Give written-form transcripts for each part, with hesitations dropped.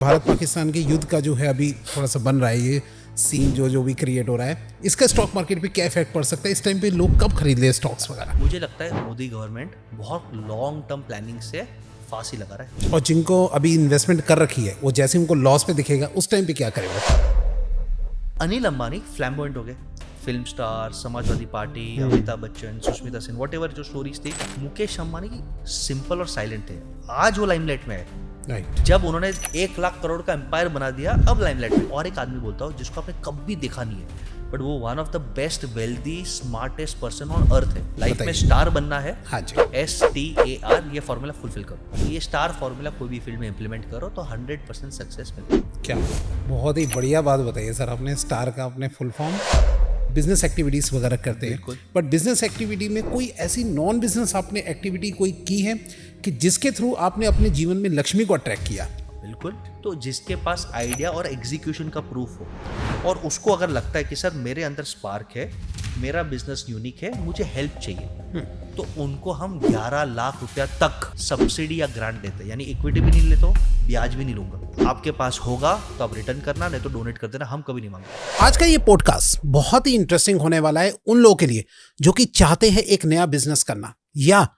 भारत पाकिस्तान के युद्ध का जो है अभी थोड़ा सा बन रहा है, ये सीन जो भी क्रिएट हो रहा है, इसका स्टॉक मार्केट पे क्या इफेक्ट पड़ सकता है? इस टाइम पे लोग कब खरीद ले स्टॉक्स वगैरह? मुझे लगता है मोदी गवर्नमेंट बहुत लॉन्ग टर्म प्लानिंग से फांसी लगा रहा है। और जिनको अभी इन्वेस्टमेंट कर रखी है वो जैसे उनको लॉस पे दिखेगा उस टाइम पे क्या करेगा? अनिल अंबानी फ्लैम्बॉयंट हो गए, film star, Samajwadi party, Amitabh Bachchan, Sushmita Sen, what जो स्टोरीज थी। मुकेश अंबानी सिंपल और साइलेंट थे, आज वो लाइमलाइट में है। राइट। जब उन्होंने 1 लाख करोड़ का एम्पायर बना दिया, अब लाइमलाइट में। और एक आदमी बोलता हूँ जिसको आपने कभी देखा नहीं है, बट वो one of the best wealthy smartest person on earth है। लाइफ में स्टार बनना है, हाँ जी, STAR, ये फॉर्मूला फुलफिल करो। ये स्टार फॉर्मूला कोई भी फील्ड में इंप्लीमेंट करो तो 100% सक्सेस मिलेगा। क्या बहुत ही बढ़िया बात बताइए सर आपने। स्टार का अपने फुल फॉर्म बिजनेस एक्टिविटीज वगैरह करते हैं, बट बिजनेस एक्टिविटी में कोई ऐसी नॉन बिजनेस आपने एक्टिविटी कोई की है कि जिसके थ्रू आपने अपने जीवन में लक्ष्मी को अट्रैक्ट किया? बिल्कुल। तो जिसके पास आइडिया और एग्जीक्यूशन का प्रूफ हो और उसको अगर लगता है कि सर मेरे अंदर स्पार्क है, मेरा बिजनेस यूनिक है, मुझे हेल्प चाहिए, तो उनको हम 11 लाख रुपया तक सब्सिडी या ग्रांट देते हैं। यानी इक्विटी भी नहीं लेते हो, ब्याज भी नहीं लूंगा। आपके पास होगा तो आप रिटर्न करना, नहीं तो डोनेट कर देना, हम कभी नहीं मांगेंगे। आज का ये पॉडकास्ट बहुत ही इंटरेस्टिंग होने वाला है उन लोगों के लिए जो कि चाहते हैं एक नया बिजनेस करना, या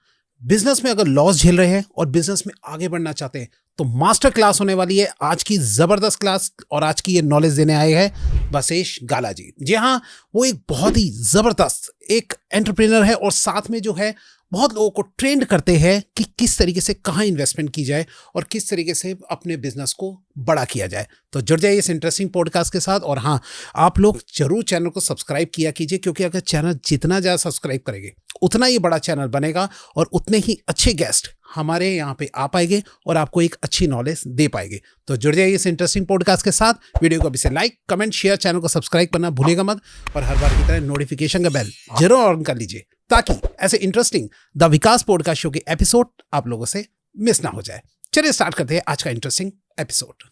बिजनेस में अगर लॉस झेल रहे हैं और बिजनेस में आगे बढ़ना चाहते हैं। तो मास्टर क्लास होने वाली है आज की, जबरदस्त क्लास। और आज की ये नॉलेज देने आए हैं वशेष गाला जी। जी हाँ, वो एक बहुत ही जबरदस्त एक एंटरप्रेन्योर है और साथ में जो है बहुत लोगों को ट्रेंड करते हैं कि किस तरीके से कहाँ इन्वेस्टमेंट की जाए और किस तरीके से अपने बिजनेस को बड़ा किया जाए। तो जुड़ जाइए इस इंटरेस्टिंग पॉडकास्ट के साथ। और हाँ, आप लोग जरूर चैनल को सब्सक्राइब किया कीजिए, क्योंकि अगर चैनल जितना ज़्यादा सब्सक्राइब करेंगे उतना ही बड़ा चैनल बनेगा और उतने ही अच्छे गेस्ट हमारे यहाँ पे आ पाएंगे और आपको एक अच्छी नॉलेज दे पाएंगे। तो जुड़ जाइए इस इंटरेस्टिंग पॉडकास्ट के साथ। वीडियो को अभी से लाइक, कमेंट, शेयर, चैनल को सब्सक्राइब करना भूलिएगा मत। और हर बार की तरह नोटिफिकेशन का बेल जरूर ऑन कर लीजिए, ताकि ऐसे interesting the Vikas podcast show के एपिसोड आप लोगों से मिस ना हो जाए। चलिए स्टार्ट करते हैं आज का इंटरेस्टिंग एपिसोड।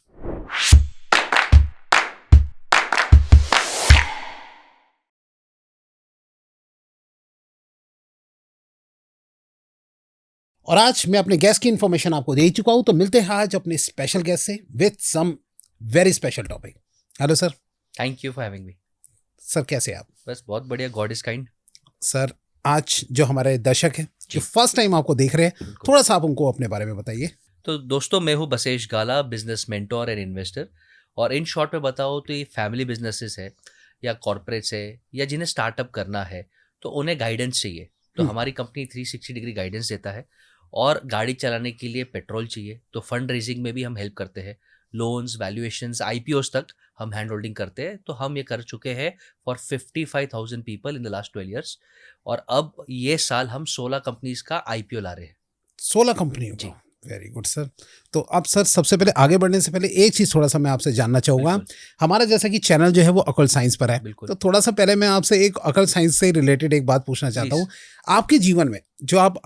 और आज मैं अपने गेस्ट की इंफॉर्मेशन आपको दे चुका हूं, तो मिलते हैं आज अपने स्पेशल गेस्ट से with some very special topic. Hello sir. Thank you for having me. Sir कैसे आप? बस बहुत बढ़िया, गॉड इज काइंड। सर आज जो हमारे दर्शक हैं जो फर्स्ट टाइम आपको देख रहे हैं, थोड़ा सा आप उनको अपने बारे में बताइए। तो दोस्तों, मैं हूँ वशेष गाला, बिजनेस मेंटोर एंड इन्वेस्टर। और इन शॉर्ट में बताओ तो ये फैमिली बिजनेसेस है या कॉर्पोरेट्स है या जिन्हें स्टार्टअप करना है तो उन्हें गाइडेंस चाहिए। तो हमारी कंपनी 360 डिग्री गाइडेंस देता है। और गाड़ी चलाने के लिए पेट्रोल चाहिए तो फंड रेजिंग में भी हम हेल्प करते हैं। लोन्स, वैल्यूएशंस, IPOs तक हम हैंड होल्डिंग करते हैं। तो हम ये कर चुके हैं for 55,000 people in the last 12 years. और अब ये साल हम 16 कंपनीज का IPO ला रहे हैं। 16 कंपनी जी। Very good sir. तो अब सर सबसे पहले आगे बढ़ने से पहले एक चीज़ थोड़ा सा मैं आपसे जानना चाहूँगा। हमारा जैसा कि चैनल जो है वो अकल साइंस पर है, तो थोड़ा सा पहले मैं आपसे एक अकल साइंस से रिलेटेड एक बात पूछना चाहता हूँ। आपके जीवन में जो आप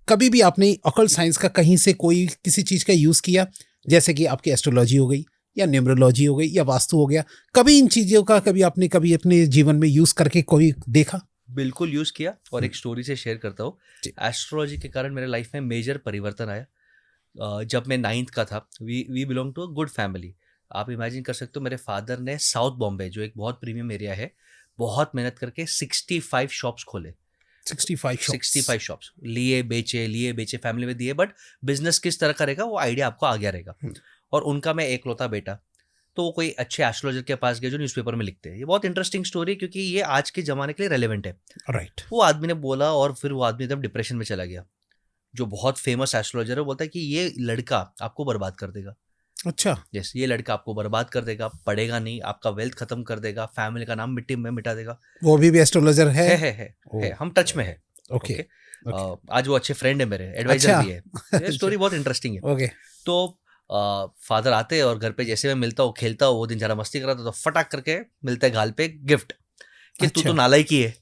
कभी भी आपने अकल साइंस का कहीं से कोई किसी चीज़ का यूज़ किया, जैसे कि आपकी एस्ट्रोलॉजी हो गई या न्यूमरोलॉजी हो गई या वास्तु हो गया, कभी इन चीज़ों का कभी आपने कभी अपने जीवन में यूज़ करके कोई देखा? बिल्कुल यूज़ किया। और एक स्टोरी से शेयर करता हूँ। एस्ट्रोलॉजी के कारण मेरे लाइफ में मेजर परिवर्तन आया। जब मैं 9th का था, we belong to a good family. आप इमेजिन कर सकते हो, मेरे फादर ने साउथ बॉम्बे, जो एक बहुत प्रीमियम एरिया है, बहुत मेहनत करके 65 शॉप्स खोले। 65 शॉप्स लिए बेचे, फैमिली में दिए। बट बिजनेस किस तरह करेगा वो आइडिया आपको आ गया रहेगा। और उनका मैं एकलौता बेटा, तो वो कोई अच्छे एस्ट्रोलॉजर के पास गए जो न्यूज़पेपर में लिखते हैं। ये बहुत इंटरेस्टिंग स्टोरी, क्योंकि ये आज के ज़माने के लिए रेलेवेंट है। राइट। वो आदमी ने बोला और फिर वो आदमी एकदम डिप्रेशन में चला गया। जो बहुत फेमस एस्ट्रोलॉजर है, बोलता है कि ये लड़का आपको बर्बाद कर देगा। अच्छा। यस, ये लड़का आपको बर्बाद कर देगा, पढ़ेगा नहीं, आपका वेल्थ खत्म कर देगा, फैमिली का नाम मिट्टी में मिटा देगा। वो भी एस्ट्रोलॉजर है। हम टच में है। ओके। आज वो अच्छे फ्रेंड है मेरे, एडवाइजर भी है। स्टोरी बहुत इंटरेस्टिंग है। ओके। तो फादर आते और घर पे जैसे मैं मिलता हूँ, खेलता हूँ, वो दिन जरा मस्ती कर रहा था, तो फटाक करके मिलते गाल पे गिफ्ट कि तू तो नालायकी है,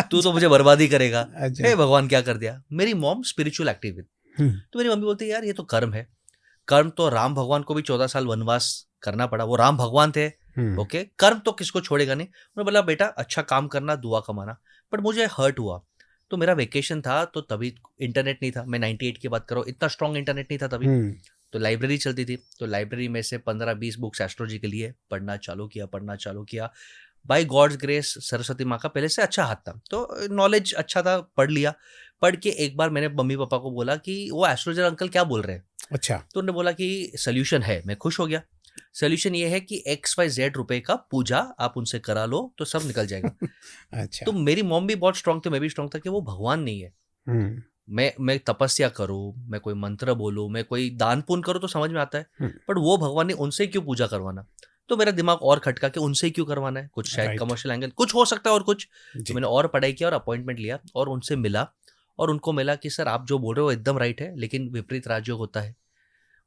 तू तो मुझे बर्बादी करेगा। हे भगवान, क्या कर दिया। मेरी मॉम स्पिरिचुअल एक्टिव, तो मेरी मम्मी बोलती है यार ये तो कर्म है। कर्म तो राम भगवान को भी 14 साल वनवास करना पड़ा, वो राम भगवान थे। ओके, कर्म तो किसको छोड़ेगा नहीं। उन्होंने बोला बेटा अच्छा काम करना, दुआ कमाना। बट मुझे हर्ट हुआ। तो मेरा वेकेशन था, तो तभी इंटरनेट नहीं था। मैं 98 की बात कर रहा हूँ, इतना स्ट्रॉन्ग इंटरनेट नहीं था तभी। तो लाइब्रेरी चलती थी, तो लाइब्रेरी में से 15-20 बुक्स एस्ट्रोलॉजी के लिए पढ़ना चालू किया। बाय गॉड्स ग्रेस सरस्वती माँ का पहले से अच्छा हाथ था, तो नॉलेज अच्छा था, पढ़ लिया। पढ़ के एक बार मैंने मम्मी पापा को बोला कि वो एस्ट्रोलॉजर अंकल क्या बोल रहे हैं। अच्छा। तो उन्होंने बोला कि सोल्यूशन है। मैं खुश हो गया। सोल्यूशन ये है कि XYZ रुपए का पूजा आप उनसे करा लो तो सब निकल जाएगा। अच्छा। तो मेरी मॉम भी बहुत स्ट्रांग थे, मैं भी स्ट्रांग था कि वो भगवान नहीं है। मैं तपस्या करूँ, मैं कोई मंत्र बोलूँ, मैं कोई दान पुण्य करूँ तो समझ में आता है, बट वो भगवान ने, उनसे क्यों पूजा करवाना। तो मेरा दिमाग और खटका कि उनसे क्यों करवाना है, कुछ शायद कमर्शियल एंगल कुछ हो सकता है और कुछ। तो मैंने और पढ़ाई किया और अपॉइंटमेंट लिया और उनसे मिला और उनको मिला कि सर आप जो बोल रहे हो एकदम राइट है, लेकिन विपरीत राजयोग होता है,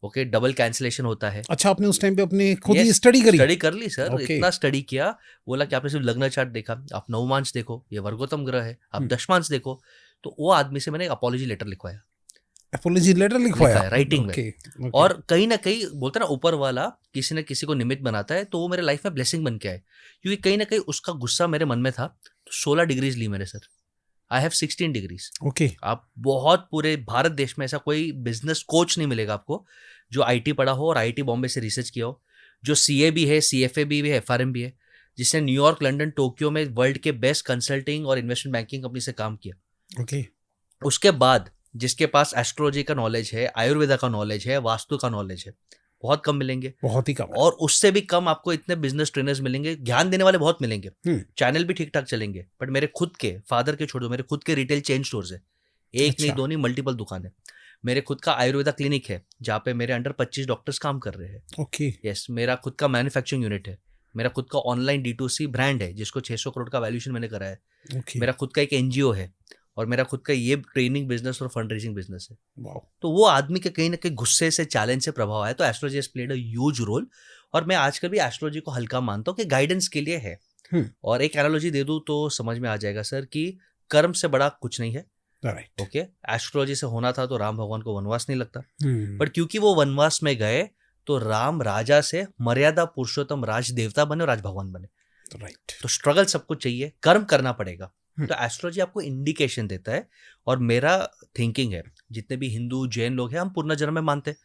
ओके, डबल कैंसिलेशन होता है। अच्छा, आपने उस टाइम पे अपनी खुद ही स्टडी कर ली सर। इतना स्टडी किया, बोला कि आपने सिर्फ लग्न चार्ट देखा, आप नवमांश देखो, ये वर्गोत्तम ग्रह है, आप दशमांश देखो। तो वो आदमी से मैंने अपॉलॉजी लेटर लिखवाया राइटिंग में। और कहीं ना कहीं बोलते ना ऊपर वाला किसी न किसी को निमित्त बनाता है, तो वो मेरे लाइफ में ब्लेसिंग बन के आए, क्योंकि कहीं ना कहीं उसका गुस्सा मेरे मन में था। तो 16 डिग्रीज ली मैंने sir. I have 16 degrees. Okay. आप बहुत पूरे भारत देश में ऐसा कोई बिजनेस कोच नहीं मिलेगा आपको जो IT पढ़ा हो और IIT बॉम्बे से रिसर्च किया हो, जो CA भी है, CFA भी है, FRM भी है, जिसने न्यूयॉर्क, लंदन, टोक्यो में वर्ल्ड के बेस्ट कंसल्टिंग और इन्वेस्टमेंट बैंकिंग कंपनी से काम किया। ओके। उसके बाद जिसके पास एस्ट्रोलॉजी का नॉलेज है, आयुर्वेदा का नॉलेज है, वास्तु का नॉलेज है, बहुत कम मिलेंगे, बहुत ही कम। और उससे भी कम आपको इतने बिजनेस ट्रेनर्स मिलेंगे, ज्ञान देने वाले बहुत मिलेंगे, चैनल भी ठीक ठाक चलेंगे। बट मेरे खुद के फादर के छोड़ दो, मेरे खुद के रिटेल चेन स्टोर्स है, एक नहीं दो नहीं मल्टीपल दुकान है। मेरे खुद का आयुर्वेदा क्लिनिक है जहाँ पे मेरे अंडर 25 डॉक्टर्स काम कर रहे हैं। ओके। यस, मेरा खुद का मैन्युफैक्चरिंग यूनिट है, मेरा खुद का ऑनलाइन D2C ब्रांड है जिसको 600 करोड़ का वैल्यूएशन मैंने करा है। मेरा खुद का एक NGO है और मेरा खुद का ये ट्रेनिंग बिजनेस और फंड रेजिंग बिजनेस है। तो वो आदमी के कहीं ना कहीं गुस्से से, चैलेंज से प्रभाव आया, तो astrology has played a huge role. और मैं आजकल भी एस्ट्रोलॉजी को हल्का मानता हूँ कि गाइडेंस के लिए है। और एक एनालॉजी दे दूं तो समझ में आ जाएगा सर कि कर्म से बड़ा कुछ नहीं है। ओके, एस्ट्रोलॉजी से होना था तो राम भगवान को वनवास नहीं लगता, पर क्योंकि वो वनवास में गए तो राम राजा से मर्यादा पुरुषोत्तम राज देवता बने और राज भगवान बने। तो स्ट्रगल सबको चाहिए, कर्म करना पड़ेगा। तो एस्ट्रोलॉजी आपको इंडिकेशन देता है। और मेरा थिंकिंग है, जितने भी हिंदू जैन लोग हैं हम पुनर्जन्म में मानते हैं,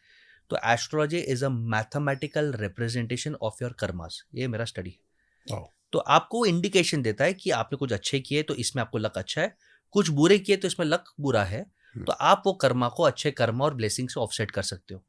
तो astrology is a mathematical representation of your karmas. ये मेरा स्टडी है। तो आपको इंडिकेशन देता है कि आपने कुछ अच्छे किए तो इसमें आपको लक अच्छा है, कुछ बुरे किए तो इसमें लक बुरा है। तो आप वो कर्मा को अच्छे कर्मा और ब्लेसिंग से ऑफसेट कर सकते हो।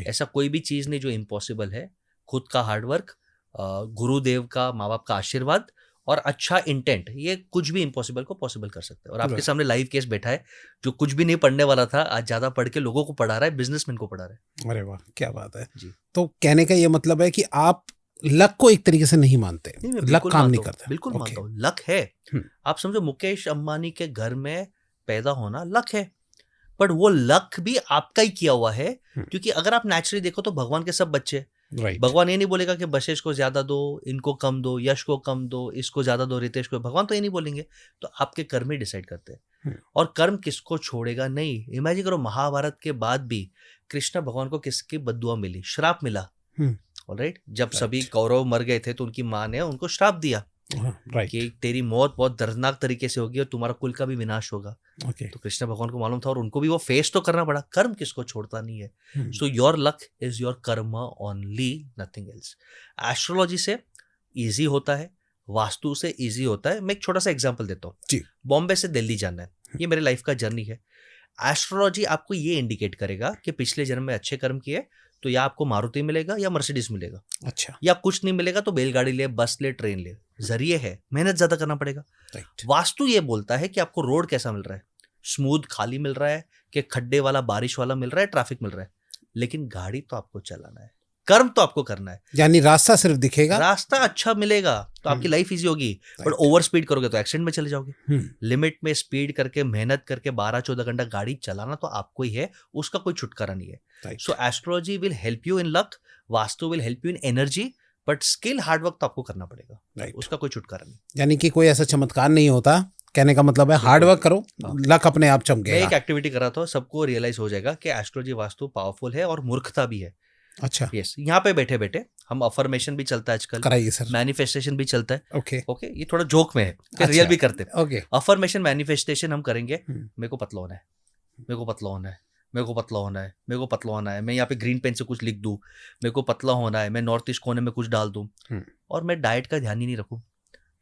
ऐसा कोई भी चीज नहीं जो इम्पॉसिबल है। खुद का हार्डवर्क, गुरुदेव का, माँ बाप का आशीर्वाद और अच्छा इंटेंट, ये कुछ भी इम्पॉसिबल को पॉसिबल कर सकता है। और आपके सामने लाइव केस बैठा है जो कुछ भी नहीं पढ़ने वाला था, आज ज्यादा पढ़ के लोगों को पढ़ा रहा है, बिजनेसमैन को पढ़ा रहा है। अरे वाह, क्या बात है जी। तो कहने का ये मतलब है कि आप लक को एक तरीके से नहीं मानते, लक काम नहीं करता। बिल्कुल मानता हूँ, लक है। आप समझो मुकेश अंबानी के घर में पैदा होना लक है, बट वो लक भी आपका ही किया हुआ है। क्योंकि अगर आप नेचुरली देखो तो भगवान के सब बच्चे, भगवान ये नहीं बोलेगा कि बशेष को ज्यादा दो, इनको कम दो, यश को कम दो, इसको ज्यादा दो, रितेश को। भगवान तो ये नहीं बोलेंगे। तो आपके कर्म ही डिसाइड करते हैं। और कर्म किसको छोड़ेगा नहीं। इमेजिन करो, महाभारत के बाद भी कृष्ण भगवान को किसकी बद्दुआ मिली, श्राप मिला। ऑलराइट, जब सभी कौरव मर गए थे तो उनकी माँ ने उनको श्राप दिया कि तेरी मौत बहुत दर्दनाक तरीके से होगी और तुम्हारा कुल का भी विनाश होगा। तो कृष्ण भगवान को मालूम था और उनको भी वो फेस तो करना पड़ा। कर्म किसको छोड़ता नहीं है। So your luck is your Karma only, nothing else. Astrology से इजी होता है, वास्तु से इजी होता है। मैं एक छोटा सा एग्जांपल देता हूँ। बॉम्बे से दिल्ली जाना है, ये मेरे लाइफ का जर्नी है। एस्ट्रोलॉजी आपको ये इंडिकेट करेगा कि पिछले जन्म में अच्छे कर्म किए तो या आपको मारुति मिलेगा या मर्सिडीज मिलेगा। अच्छा, या कुछ नहीं मिलेगा तो बैलगाड़ी ले, बस ले, ट्रेन ले। जरिए है, मेहनत ज्यादा करना पड़ेगा। वास्तु ये बोलता है कि आपको रोड कैसा मिल रहा है, स्मूथ खाली मिल रहा है कि खड्डे वाला, बारिश वाला मिल रहा है, ट्रैफिक मिल रहा है। लेकिन गाड़ी तो आपको चलाना है, कर्म तो आपको करना है। यानी रास्ता सिर्फ दिखेगा, रास्ता अच्छा मिलेगा तो आपकी लाइफ इजी होगी। बट ओवर स्पीड करोगे तो एक्सीडेंट में चले जाओगे। लिमिट में स्पीड करके, मेहनत करके 12-14 घंटा गाड़ी चलाना तो आपको ही है, उसका कोई छुटकारा नहीं है। So astrology will help you in luck, vastu will help you in energy, but skill hard work तो आपको करना पड़ेगा। उसका कोई छुटकारा नहीं। यानी कि कोई ऐसा चमत्कार नहीं होता, कहने का मतलब है हार्डवर्क करो, लक अपने आप चमकेगा। मैं एक एक्टिविटी कर रहा था, सबको रियलाइज हो जाएगा कि एस्ट्रोलॉजी वास्तु पावरफुल है और मूर्खता भी है। अच्छा, यस। यहाँ पे बैठे बैठे हम अफर्मेशन भी चलता है आजकल, कराइए सर। मैनिफेस्टेशन भी चलता है। ओके, ये थोड़ा जोक में है, फिर रियल भी करते हैं। अफर्मेशन, मैनिफेस्टेशन हम करेंगे। मेरे को पतला होना है, मेरे को पतला होना है, मेरे को पतला होना है, मेरे को पतला होना है, मैं यहाँ पे ग्रीन पेन से कुछ लिख दूँ, मेरे को पतला होना है, मैं नॉर्थ ईस्ट कोने में कुछ डाल दूँ और मैं डाइट का ध्यान ही नहीं रखूँ,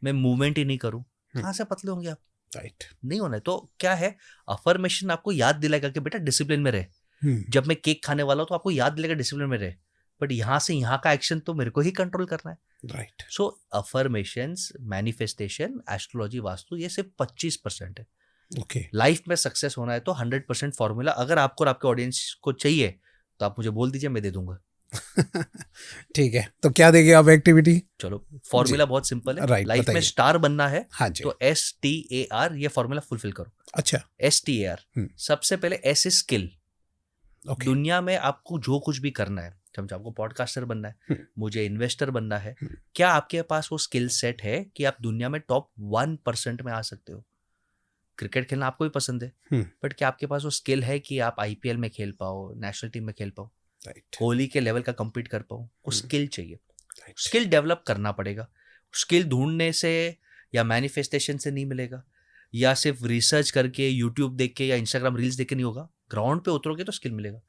मैं मूवमेंट ही नहीं करूँ, कहाँ से पतले होंगे आप? राइट। नहीं होना है। तो क्या है, अफर्मेशन आपको याद दिलाएगा कि बेटा डिसिप्लिन में रहे। जब मैं केक खाने वाला हूँ तो आपको याद दिलाएगा डिसिप्लिन में रहे, बट यहाँ से यहाँ का एक्शन तो मेरे को ही कंट्रोल करना है। राइट। सो अफर्मेशंस, मैनिफेस्टेशन, एस्ट्रोलॉजी, वास्तु, ये सिर्फ 25% है। ओके। लाइफ में सक्सेस होना है तो 100% फॉर्मूला अगर आपको और आपके ऑडियंस को चाहिए तो आप मुझे बोल दीजिए, मैं दे दूंगा। ठीक है, तो क्या देंगे आप एक्टिविटी? चलो, फॉर्मूला बहुत सिंपल है। राइट, लाइफ में बताइए। स्टार बनना है हाँ जी। तो STAR, ये फॉर्मूला फुलफिल करो। अच्छा। STAR, सबसे पहले S इज स्किल। ओके। दुनिया में आपको जो कुछ भी करना है, समझो आपको पॉडकास्टर बनना है, मुझे इन्वेस्टर बनना है, क्या आपके पास वो स्किल सेट है कि आप दुनिया में टॉप 1% में आ सकते हो? क्रिकेट खेलना आपको भी पसंद है, बट क्या आपके पास वो स्किल है कि आप IPL में खेल पाओ, नेशनल टीम में खेल पाओ, कोहली के लेवल का compete कर पाओ? वो स्किल चाहिए, स्किल डेवलप करना पड़ेगा। स्किल ढूंढने से या मैनिफेस्टेशन से नहीं मिलेगा, या सिर्फ रिसर्च करके, यूट्यूब देख के या इंस्टाग्राम रील्स देख के नहीं होगा। ग्राउंड पे उतरोगे तो स्किल मिलेगा।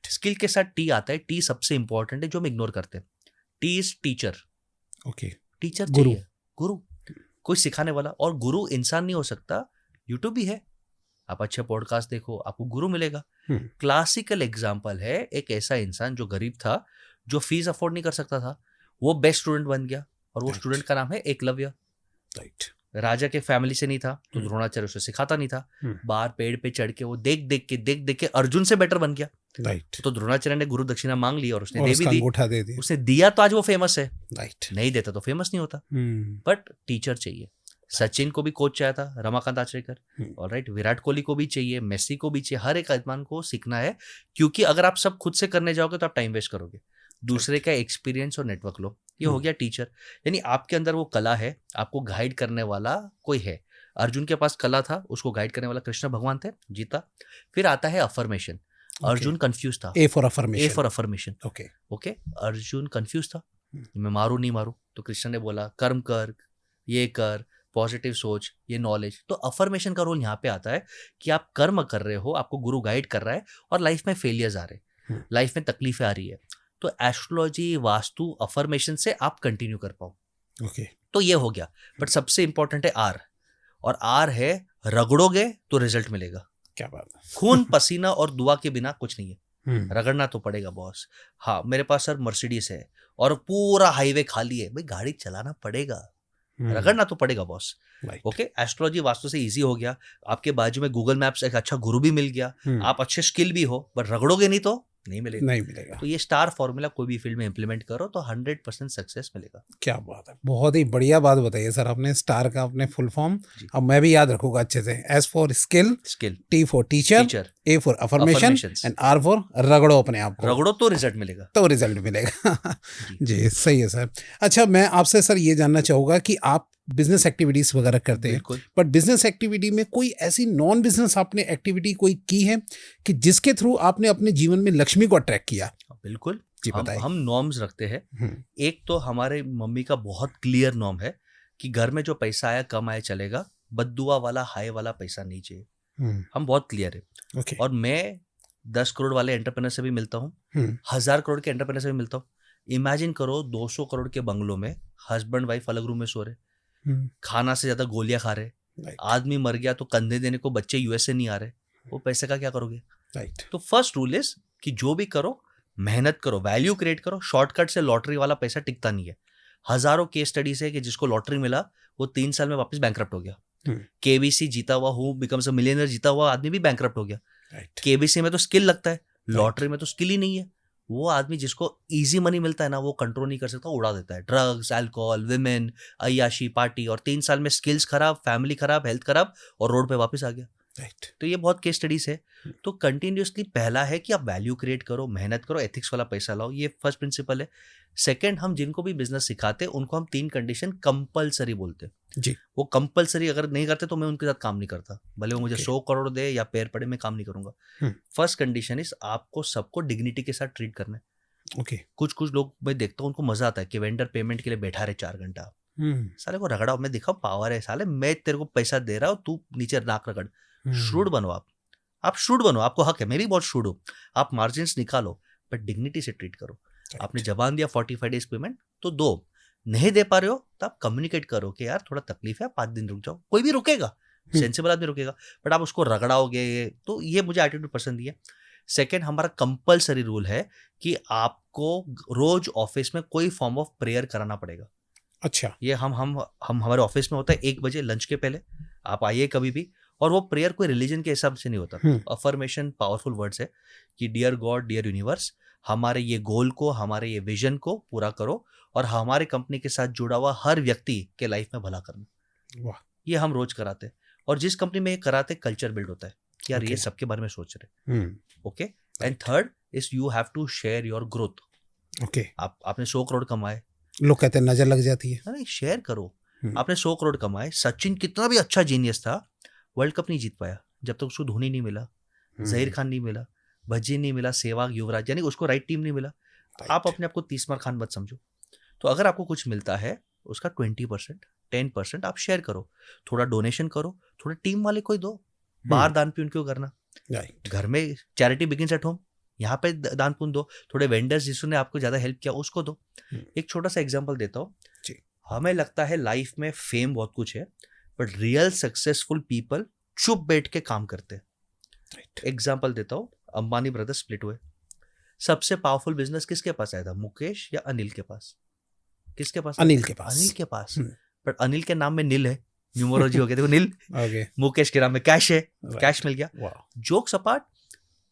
स्किल के साथ T आता है। T सबसे इंपॉर्टेंट है जो हम इग्नोर करते हैं। T is teacher. Okay. Teacher गुरु। चाहिए, गुरु, कोई सिखाने वाला। और गुरु इंसान नहीं हो सकता, यूट्यूब भी है। आप अच्छे पॉडकास्ट देखो, आपको गुरु मिलेगा। क्लासिकल एग्जाम्पल है, एक ऐसा इंसान जो गरीब था, जो फीस अफोर्ड नहीं कर सकता था, वो बेस्ट स्टूडेंट बन गया, और वो स्टूडेंट का नाम है एकलव्य। राइट। राजा के फैमिली से नहीं था तो द्रोणाचार्य उसे सिखाता नहीं था। बाहर पेड़ पे चढ़ के वो देख देख के अर्जुन से बेटर बन गया। राइट। तो द्रोणाचार्य ने गुरु दक्षिणा मांग ली और उसने और दे उसका भी दी। अंगूठा दे दिया। उसने दिया तो आज वो फेमस है। राइट। नहीं देता तो फेमस नहीं होता। बट टीचर चाहिए। सचिन को भी कोच चाहिए था, रमाकांत आचरेकर। ऑलराइट, विराट कोहली को भी चाहिए, मेसी को भी चाहिए। हर एक आदमी को सीखना है, क्योंकि अगर आप सब खुद से करने जाओगे तो आप टाइम वेस्ट करोगे। दूसरे का एक्सपीरियंस और नेटवर्क लो। ये हो गया टीचर, यानी आपके अंदर वो कला है, आपको गाइड करने वाला कोई है। अर्जुन के पास कला था, उसको गाइड करने वाला कृष्ण भगवान थे, जीता। फिर आता है अफर्मेशन। अर्जुन कंफ्यूज था। A for affirmation. A for affirmation. Okay. Arjun confuse था, मैं मारू नहीं मारू? तो कृष्ण ने बोला कर्म कर, ये कर, पॉजिटिव सोच, ये नॉलेज। तो अफर्मेशन का रोल यहाँ पे आता है कि आप कर्म कर रहे हो, आपको गुरु गाइड कर रहा है, और लाइफ में फेलियर्स आ रहे हैं, लाइफ में तकलीफें आ रही है, तो एस्ट्रोलॉजी, वास्तु, अफर्मेशन से आप कंटिन्यू कर पाओ। ओके। तो ये हो गया। बट सबसे इंपॉर्टेंट है R, और R है रगड़ोगे तो रिजल्ट मिलेगा। क्या बात है। खून, पसीना और दुआ के बिना कुछ नहीं है। रगड़ना तो पड़ेगा बॉस। हाँ, मेरे पास सर मर्सिडीज है और पूरा हाईवे खाली है, भाई गाड़ी चलाना पड़ेगा, रगड़ना तो पड़ेगा बॉस। ओके, एस्ट्रोलॉजी वास्तु से इजी हो गया। आपके बाजू में गूगल मैप्स एक अच्छा गुरु भी मिल गया, आप अच्छे स्किल भी हो, बट रगड़ोगे नहीं तो नहीं मिलेगा। तो ये स्टार फॉर्मूला कोई भी फील्ड में इंप्लीमेंट करो तो 100% सक्सेस मिलेगा। क्या बात है, बहुत ही बढ़िया बात बताइए सर आपने। स्टार का अपने फुल फॉर्म अब मैं भी याद रखूंगा अच्छे से। S for skill, T for teacher, A for affirmation and R for रगड़ो अपने आप को। रगड़ो तो रिजल्ट मिलेगा। जी सही है सर। अच्छा, मैं आपसे सर ये जानना चाहूंगा कि आप बिजनेस एक्टिविटीज वगैरह करते हैं, बट बिजनेस एक्टिविटी में कोई ऐसी नॉन बिजनेस आपने एक्टिविटी कोई की है कि जिसके थ्रू आपने अपने जीवन में लक्ष्मी को अट्रैक्ट किया? बिल्कुल जी, बताइए। हम नॉर्म्स रखते हैं। एक तो हमारे मम्मी का बहुत क्लियर नॉर्म है कि घर में जो पैसा आया कम आया चलेगा, बद्दुआ वाला हाई वाला पैसा नहीं चाहिए। हम बहुत क्लियर है। और मैं 10 करोड़ वाले एंटरप्रेन्योर से भी मिलता हूँ, 1000 करोड़ के एंटरप्रेन्योर से भी मिलता हूँ। इमेजिन करो 200 करोड़ के बंगलों में हस्बैंड वाइफ अलग रूम में सो रहे, खाना से ज्यादा गोलियां खा रहे, आदमी मर गया तो कंधे देने को बच्चे US से नहीं आ रहे, वो पैसे का क्या करोगे? तो फर्स्ट रूल इज कि जो भी करो मेहनत करो, वैल्यू क्रिएट करो। शॉर्टकट से लॉटरी वाला पैसा टिकता नहीं है। हजारों केस स्टडीज है कि जिसको लॉटरी मिला वो 3 साल में वापस बैंकरप्ट हो गया। KBC जीता हुआ, हु बिकम्स अ मिलियनर जीता हुआ आदमी भी बैंकरप्ट हो गया। KBC में तो स्किल लगता है, लॉटरी में तो स्किल ही नहीं है। वो आदमी जिसको इजी मनी मिलता है ना, वो कंट्रोल नहीं कर सकता, उड़ा देता है। ड्रग्स, अल्कोहल, विमेन, अय्याशी, पार्टी, और 3 साल में स्किल्स खराब, फैमिली खराब, हेल्थ खराब, और रोड पे वापस आ गया। तो ये बहुत केस स्टडीज है। तो कंटिन्यूसली पहला है कि आप वैल्यू क्रिएट करो, मेहनत करो, एथिक्स वाला पैसा लाओ, ये फर्स्ट प्रिंसिपल है। सेकंड, हम जिनको भी बिजनेस सिखाते हैं उनको हम 3 कंडीशन कंपलसरी बोलते हैं जी। वो कंपलसरी अगर नहीं करते तो मैं उनके साथ काम नहीं करता, भले वो मुझे 100 करोड़ दे या पैर पड़े, मैं काम नहीं करूंगा। फर्स्ट कंडीशन इज आपको सबको डिग्निटी के साथ ट्रीट करना है। कुछ लोग मैं देखता हूँ उनको मजा आता है कि वेंडर पेमेंट के लिए बैठा रहे 4 घंटा, साले को रगड़ा, मैं दिखाऊं पावर है, साले मैं तेरे को पैसा दे रहा हूँ, तू नीचे नाक रगड़। श्रूड बनो आप, आप श्रूड बनो, आपको हक है, मैं भी बहुत श्रूड हूँ, आप मार्जिन्स निकालो, बट डिग्निटी से ट्रीट करो। आपने जबान दिया 45 डेज पेमेंट तो दो, नहीं दे पा रहे हो तो आप कम्युनिकेट करो कि यार थोड़ा तकलीफ है, 5 दिन रुक जाओ, कोई भी रुकेगा, सेंसिबल आदमी रुकेगा, बट आप उसको रगड़ाओगे, तो ये मुझे एटीट्यूड पसंद नहीं है। सेकेंड, हमारा कंपलसरी रूल है कि आपको रोज ऑफिस में कोई फॉर्म ऑफ प्रेयर कराना पड़ेगा। अच्छा, ये हम हमारे ऑफिस में होता है 1 बजे लंच के पहले, आप आइए कभी भी, और वो प्रेयर कोई रिलीजन के हिसाब से नहीं होता, अफर्मेशन पावरफुल वर्ड्स है कि डियर गॉड, डियर यूनिवर्स, हमारे ये गोल को, हमारे ये विजन को पूरा करो और हमारे कंपनी के साथ जुड़ा हुआ हर व्यक्ति के लाइफ में भला करना। वाह, ये हम रोज कराते हैं, और जिस कंपनी में ये कराते कल्चर बिल्ड होता है कि यार ये सबके बारे में सोच रहे। Okay, and third is you have to share your growth. Okay, आपने 100 करोड़ कमाए, लोग कहते हैं नजर लग जाती है, नहीं, शेयर करो। आपने 100 करोड़ कमाए, सचिन कितना भी अच्छा जीनियस था, वर्ल्ड कप नहीं जीत पाया जब तक उसको धोनी नहीं मिला, जहीर खान नहीं मिला, भज्जी नहीं मिला, सहवाग, युवराज, यानी उसको राइट टीम नहीं मिला। आप अपने आप को तीसमार खान मत समझो। तो अगर आपको कुछ मिलता है उसका 20%, 10% आप शेयर करो, थोड़ा डोनेशन करो, थोड़ा टीम वाले को ही दो, बाहर दान पुण्य क्यों करना, घर में चैरिटी बिगिंस एट होम, यहाँ पे दान पुण्य दो, थोड़े वेंडर्स जिसने आपको ज्यादा हेल्प किया उसको दो। एक छोटा सा एग्जांपल देता हूँ, हमें लगता है लाइफ में फेम बहुत कुछ है, बट रियल सक्सेसफुल पीपल चुप बैठ के काम करते हैं। एग्जांपल देता हूँ, अंबानी ब्रदर्स स्प्लिट हुए, सबसे पावरफुल बिजनेस किसके पास आया था, मुकेश या अनिल के पास? किसके पास? अनिल के पास। अनिल के पास, बट अनिल के नाम में नील है, न्यूमरोलॉजी हो गया, देखो नील। मुकेश के नाम में कैश है, कैश मिल गया। जोक्स अपार्ट,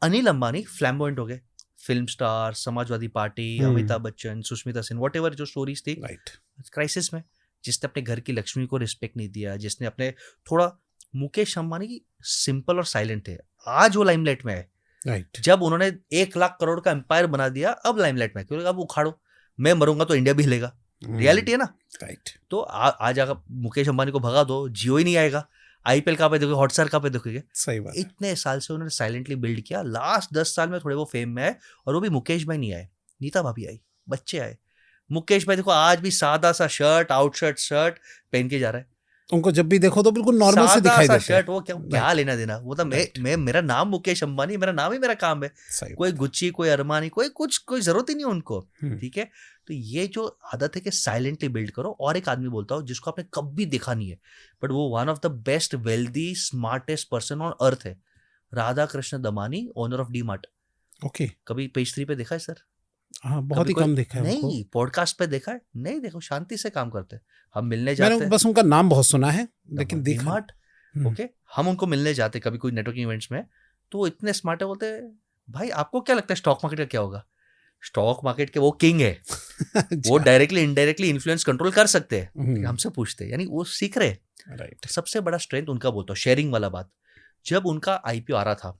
अनिल अंबानी फ्लैम्बोयंट हो गए, film star, Samajwadi party, Amitabh Bachchan, Sushmita Sen, whatever जो स्टोरीज थी, क्राइसिस में, जिसने अपने घर की लक्ष्मी को रिस्पेक्ट नहीं दिया, जिसने अपने थोड़ा, मुकेश अंबानी सिंपल और साइलेंट थे, आज वो लाइमलाइट में है। जब उन्होंने 1 लाख करोड़ का एम्पायर बना दिया, अब लाइमलाइट में, क्योंकि अब उखाड़ो, मैं मरूंगा तो इंडिया भी हिलेगा, रियलिटी है ना। तो आज अगर मुकेश अंबानी को भगा दो, जियो ही नहीं आएगा, आईपीएल कहाँ पे देखोगे, हॉटस्टार कहाँ पे देखोगे। सही बात। इतने साल से उन्होंने साइलेंटली बिल्ड किया, लास्ट 10 साल में थोड़े वो फेम में आए, और वो भी मुकेश भाई नहीं आए, नीता भाभी आई, बच्चे आए। मुकेश भाई देखो आज भी सादा सा शर्ट, आउटशर्ट शर्ट पहन के जा रहा है, उनको जब भी देखो तो बिल्कुल नॉर्मल से दिखाई देता है। शर्ट, वो क्या लेना देना, वो तो मैं मेरा नाम मुकेश अंबानी, मेरा नाम ही मेरा काम है, कोई गुच्ची, कोई अरमानी, कोई जरूरत ही नहीं उनको, ठीक है। तो ये जो आदत है कि साइलेंटली बिल्ड करो। और एक आदमी बोलता हूँ जिसको आपने कभी देखा नहीं है, बट वो one of the best wealthy smartest person on earth है, Radha Krishna Damani, owner of DMart. Okay, कभी पेज 3 पे देखा है सर? हाँ, बहुत ही कम देखा है। नहीं, पॉडकास्ट पे देखा है? नहीं, देखो, शांति से काम करते हैं, हम मिलने जाते हैं, मैंने बस उनका नाम बहुत सुना है, लेकिन डी मार्ट। ओके, हम उनको मिलने जाते कभी कोई नेटवर्किंग इवेंट्स में, तो वो इतने स्मार्ट है, बोलते भाई आपको क्या लगता है स्टॉक मार्केट का क्या होगा? स्टॉक मार्केट के वो किंग है, वो डायरेक्टली इनडायरेक्टली इन्फ्लुएंस कंट्रोल कर सकते हैं, हमसे पूछते हैं, यानी वो सीख रहे। राइट, सबसे बड़ा स्ट्रेंथ उनका बोलता हूँ, शेयरिंग वाला बात। जब उनका आईपीओ आ रहा था,